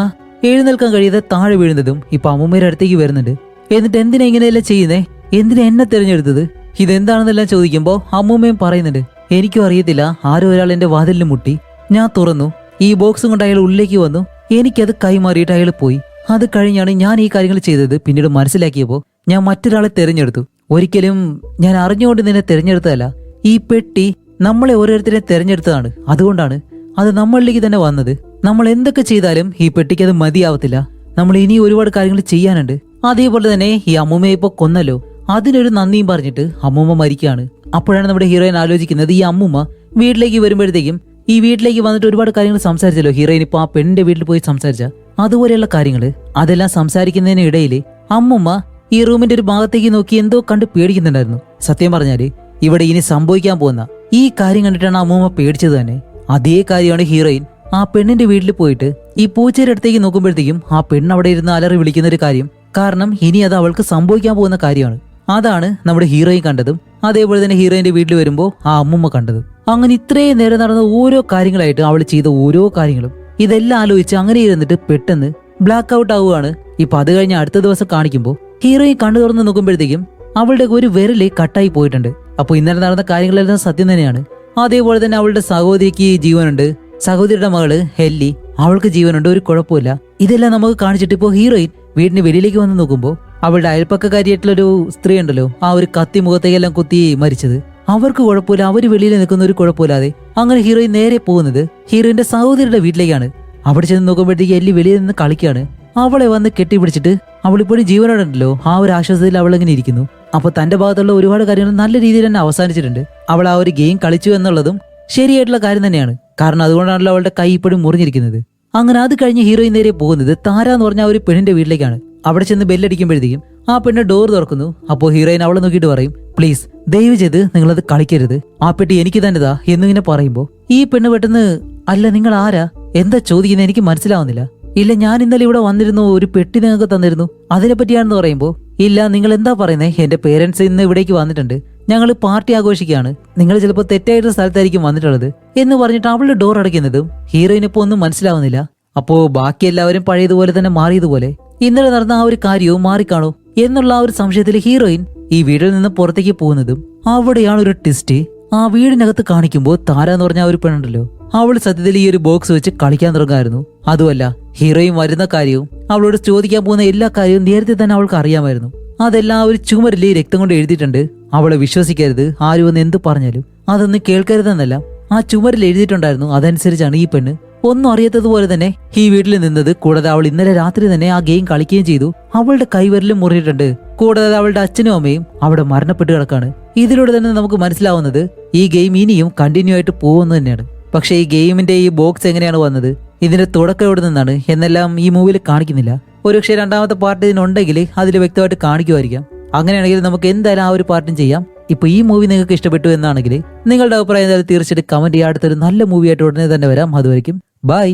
എഴുന്നേൽക്കാൻ കഴിയാതെ താഴെ വീഴുന്നതും ഇപ്പൊ അമ്മുമ്മയുടെ അടുത്തേക്ക് വരുന്നുണ്ട്. എന്നിട്ട് എന്തിനാ ഇങ്ങനെയെല്ലാം ചെയ്യുന്നേ, എന്തിനാ എന്നെ തിരഞ്ഞെടുത്തത്, ഇതെന്താണെന്നെല്ലാം ചോദിക്കുമ്പോൾ അമ്മുമ്മയും പറയുന്നുണ്ട്, എനിക്കും അറിയത്തില്ല, ആരോ ഒരാൾ എന്റെ വാതിലിന് മുട്ടി, ഞാൻ തുറന്നു, ഈ ബോക്സും കൊണ്ട് അയാൾ ഉള്ളിലേക്ക് വന്നു, എനിക്കത് കൈമാറിയിട്ട് അയാൾ പോയി, അത് കഴിഞ്ഞാണ് ഞാൻ ഈ കാര്യങ്ങൾ ചെയ്തത്. പിന്നീട് മനസ്സിലാക്കിയപ്പോൾ ഞാൻ മറ്റൊരാളെ തിരഞ്ഞെടുത്തു, ഒരിക്കലും ഞാൻ അറിഞ്ഞുകൊണ്ട് നിന്നെ തിരഞ്ഞെടുത്തതല്ല, ഈ പെട്ടി നമ്മളെ ഓരോരുത്തരെ തിരഞ്ഞെടുത്തതാണ്, അതുകൊണ്ടാണ് അത് നമ്മളിലേക്ക് തന്നെ വന്നത്. നമ്മൾ എന്തൊക്കെ ചെയ്താലും ഈ പെട്ടിക്ക് അത് മതിയാവത്തില്ല, നമ്മൾ ഇനി ഒരുപാട് കാര്യങ്ങൾ ചെയ്യാനുണ്ട്. അതേപോലെ തന്നെ ഈ അമ്മുമ്മയെ ഇപ്പൊ കൊന്നല്ലോ, അതിനൊരു നന്ദിയും പറഞ്ഞിട്ട് അമ്മുമ്മ മരിക്കുകയാണ്. അപ്പോഴാണ് നമ്മുടെ ഹീറോയിൻ ആലോചിക്കുന്നത്, ഈ അമ്മുമ്മ വീട്ടിലേക്ക് വരുമ്പോഴത്തേക്കും ഈ വീട്ടിലേക്ക് വന്നിട്ട് ഒരുപാട് കാര്യങ്ങൾ സംസാരിച്ചല്ലോ ഹീറോയിൻ, ഇപ്പൊ ആ പെണ്ണിന്റെ വീട്ടിൽ പോയി സംസാരിച്ച അതുപോലെയുള്ള കാര്യങ്ങൾ, അതെല്ലാം സംസാരിക്കുന്നതിനിടയിൽ അമ്മുമ്മ ഈ റൂമിന്റെ ഒരു ഭാഗത്തേക്ക് നോക്കി എന്തോ കണ്ട് പേടിക്കുന്നുണ്ടായിരുന്നു. സത്യം പറഞ്ഞാല് ഇവിടെ ഇനി സംഭവിക്കാൻ പോകുന്ന ഈ കാര്യം കണ്ടിട്ടാണ് അമ്മൂമ്മ പേടിച്ചത് തന്നെ. അതേ കാര്യമാണ് ഹീറോയിൻ ആ പെണ്ണിന്റെ വീട്ടിൽ പോയിട്ട് ഈ പൂച്ചയുടെ അടുത്തേക്ക് നോക്കുമ്പോഴത്തേക്കും ആ പെണ്ണ് അവിടെ ഇരുന്ന് അലറി വിളിക്കുന്ന ഒരു കാര്യം. കാരണം ഇനി അത് അവൾക്ക് സംഭവിക്കാൻ പോകുന്ന കാര്യമാണ്. അതാണ് നമ്മുടെ ഹീറോയിൻ കണ്ടതും അതേപോലെ തന്നെ ഹീറോയിന്റെ വീട്ടിൽ വരുമ്പോൾ ആ അമ്മൂമ്മ കണ്ടതും. അങ്ങനെ ഇത്രയും നേരം നടന്ന ഓരോ കാര്യങ്ങളായിട്ട് അവൾ ചെയ്ത ഓരോ കാര്യങ്ങളും ഇതെല്ലാം ആലോചിച്ച് അങ്ങനെ ഇരുന്നിട്ട് പെട്ടെന്ന് ബ്ലാക്ക് ഔട്ട് ആവുകയാണ്. ഇപ്പൊ അത് കഴിഞ്ഞ് അടുത്ത ദിവസം കാണിക്കുമ്പോൾ ഹീറോയിൻ കണ്ണു തുറന്ന് നോക്കുമ്പോഴത്തേക്കും അവളുടെ ഒരു വിരല് കട്ടായി പോയിട്ടുണ്ട്. അപ്പോൾ ഇന്നലെ നടന്ന കാര്യങ്ങളെല്ലാം സത്യം തന്നെയാണ്. അതേപോലെ തന്നെ അവളുടെ സഹോദരിക്ക് ജീവനുണ്ട്, സഹോദരിയുടെ മകള് ഹെല്ലി അവൾക്ക് ജീവനുണ്ട്, ഒരു കുഴപ്പമില്ല. ഇതെല്ലാം നമുക്ക് കാണിച്ചിട്ട് ഇപ്പോൾ ഹീറോയിൻ വീടിന് വെളിയിലേക്ക് വന്ന് നോക്കുമ്പോൾ അവളുടെ അയൽപ്പക്കക്കാരിയായിട്ടുള്ളൊരു സ്ത്രീ ഉണ്ടല്ലോ, ആ ഒരു കത്തി മുഖത്തേക്കെല്ലാം കുത്തി മരിച്ചത്, അവർക്ക് കുഴപ്പമില്ല, അവര് വെളിയിൽ നിൽക്കുന്ന ഒരു കുഴപ്പമില്ലാതെ അങ്ങനെ ഹീറോയിൻ നേരെ പോകുന്നത് ഹീറോയിന്റെ സഹോദരിയുടെ വീട്ടിലേക്കാണ്. അവിടെ ചെന്ന് നോക്കുമ്പോഴത്തേക്ക് എല്ലി വെളിയിൽ നിന്ന് കളിക്കുകയാണ്. അവളെ വന്ന് കെട്ടിപ്പിടിച്ചിട്ട് അവളിപ്പോഴും ജീവനോടുണ്ടല്ലോ, ആ ഒരു ആശ്വാസത്തിൽ അവൾ എങ്ങനെ ഇരിക്കുന്നു. അപ്പൊ തന്റെ ഭാഗത്തുള്ള ഒരുപാട് കാര്യങ്ങൾ നല്ല രീതിയിൽ തന്നെ അവസാനിച്ചിട്ടുണ്ട്. അവൾ ആ ഒരു ഗെയിം കളിച്ചു എന്നുള്ളതും ശരിയായിട്ടുള്ള കാര്യം തന്നെയാണ്. കാരണം അതുകൊണ്ടാണല്ലോ അവളുടെ കൈ ഇപ്പോഴും മുറിഞ്ഞിരിക്കുന്നത്. അങ്ങനെ അത് കഴിഞ്ഞ് ഹീറോയിൻ നേരെ പോകുന്നത് താര എന്ന് പറഞ്ഞ ഒരു പെണ്ണിന്റെ വീട്ടിലേക്കാണ്. അവിടെ ചെന്ന് ബെല്ലടിക്കുമ്പോഴത്തേക്കും ആ പെണ്ണ് ഡോർ തുറക്കുന്നു. അപ്പോൾ ഹീറോയിൻ അവളെ നോക്കിയിട്ട് പറയും, പ്ലീസ് ദയവ് ചെയ്ത് നിങ്ങളത് കളിക്കരുത്, ആ പെട്ടി എനിക്ക് തന്നെതാ എന്നിങ്ങനെ പറയുമ്പോൾ ഈ പെണ്ണ് പെട്ടെന്ന്, അല്ല നിങ്ങൾ ആരാ, എന്താ ചോദിക്കുന്നത്, എനിക്ക് മനസ്സിലാവുന്നില്ല. ഇല്ല, ഞാൻ ഇന്നലെ ഇവിടെ വന്നിരുന്നു, ഒരു പെട്ടി നിങ്ങൾക്ക് തന്നിരുന്നു, അതിനെ പറ്റിയാണെന്ന് പറയുമ്പോൾ, ഇല്ല നിങ്ങൾ എന്താ പറയുന്നത്, എന്റെ പേരൻസ് ഇന്ന് ഇവിടേക്ക് വന്നിട്ടുണ്ട്, ഞങ്ങൾ പാർട്ടി ആഘോഷിക്കുകയാണ്, നിങ്ങൾ ചിലപ്പോൾ തെറ്റായിട്ടുള്ള സ്ഥലത്തായിരിക്കും വന്നിട്ടുള്ളത് എന്ന് പറഞ്ഞിട്ട് അവളുടെ ഡോർ അടയ്ക്കുന്നതും ഹീറോയിന് ഇപ്പോൾ ഒന്നും മനസ്സിലാവുന്നില്ല. അപ്പോ ബാക്കി എല്ലാവരും പഴയതുപോലെ തന്നെ മാറിയതുപോലെ ഇന്നലെ നടന്ന ആ ഒരു കാര്യവും മാറിക്കാണോ എന്നുള്ള ആ ഒരു സംശയത്തിൽ ഹീറോയിൻ ഈ വീട്ടിൽ നിന്ന് പുറത്തേക്ക് പോകുന്നതും അവിടെയാണ് ഒരു ട്വിസ്റ്റ്. ആ വീടിനകത്ത് കാണിക്കുമ്പോൾ താര എന്ന് പറഞ്ഞ ഒരു പെണ്ണുണ്ടല്ലോ, അവൾ സത്യത്തിൽ ഈ ഒരു ബോക്സ് വെച്ച് കളിക്കാൻ തുടങ്ങായിരുന്നു. അതുമല്ല, ഹീറോയിൻ വരുന്ന കാര്യവും അവളോട് ചോദിക്കാൻ പോകുന്ന എല്ലാ കാര്യവും നേരത്തെ തന്നെ അവൾക്ക് അറിയാമായിരുന്നു. അതെല്ലാം ആ ഒരു ചുമരിൽ രക്തം കൊണ്ട് എഴുതിയിട്ടുണ്ട്. അവളെ വിശ്വസിക്കരുത്, ആരും ഒന്ന് എന്ത് പറഞ്ഞാലും അതൊന്നും കേൾക്കരുതെന്നല്ല ആ ചുമരിൽ എഴുതിയിട്ടുണ്ടായിരുന്നു. അതനുസരിച്ചാണ് ഈ പെണ്ണ് ഒന്നും അറിയാത്തതുപോലെ തന്നെ ഈ വീട്ടിൽ നിന്നത്. കൂടാതെ അവൾ ഇന്നലെ രാത്രി തന്നെ ആ ഗെയിം കളിക്കുകയും ചെയ്തു. അവളുടെ കൈവരലും മുറിയിട്ടുണ്ട്. കൂടാതെ അവളുടെ അച്ഛനും അമ്മയും അവിടെ മരണപ്പെട്ട് കിടക്കാണ്. ഇതിലൂടെ തന്നെ നമുക്ക് മനസ്സിലാവുന്നത് ഈ ഗെയിം ഇനിയും കണ്ടിന്യൂ ആയിട്ട് പോകുന്നത് തന്നെയാണ്. പക്ഷെ ഈ ഗെയിമിന്റെ ഈ ബോക്സ് എങ്ങനെയാണ് വന്നത്, ഇതിന്റെ തുടക്കം എവിടെ നിന്നാണ് എന്നെല്ലാം ഈ മൂവിയിൽ കാണിക്കുന്നില്ല. ഒരുപക്ഷെ രണ്ടാമത്തെ പാർട്ട് ഇതിനുണ്ടെങ്കിൽ അതിൽ വ്യക്തമായിട്ട് കാണിക്കുമായിരിക്കാം. അങ്ങനെയാണെങ്കിൽ നമുക്ക് എന്തായാലും ആ ഒരു പാർട്ടും ചെയ്യാം. ഇപ്പൊ ഈ മൂവി നിങ്ങൾക്ക് ഇഷ്ടപ്പെട്ടു എന്നാണെങ്കിൽ നിങ്ങളുടെ അഭിപ്രായം എന്തായാലും തീർച്ചയായിട്ടും കമന്റ് ചെയ്യുക. അടുത്തൊരു നല്ല മൂവി ആയിട്ട് ഉടനെ തന്നെ വരാം. അതുവരെയും ബൈ.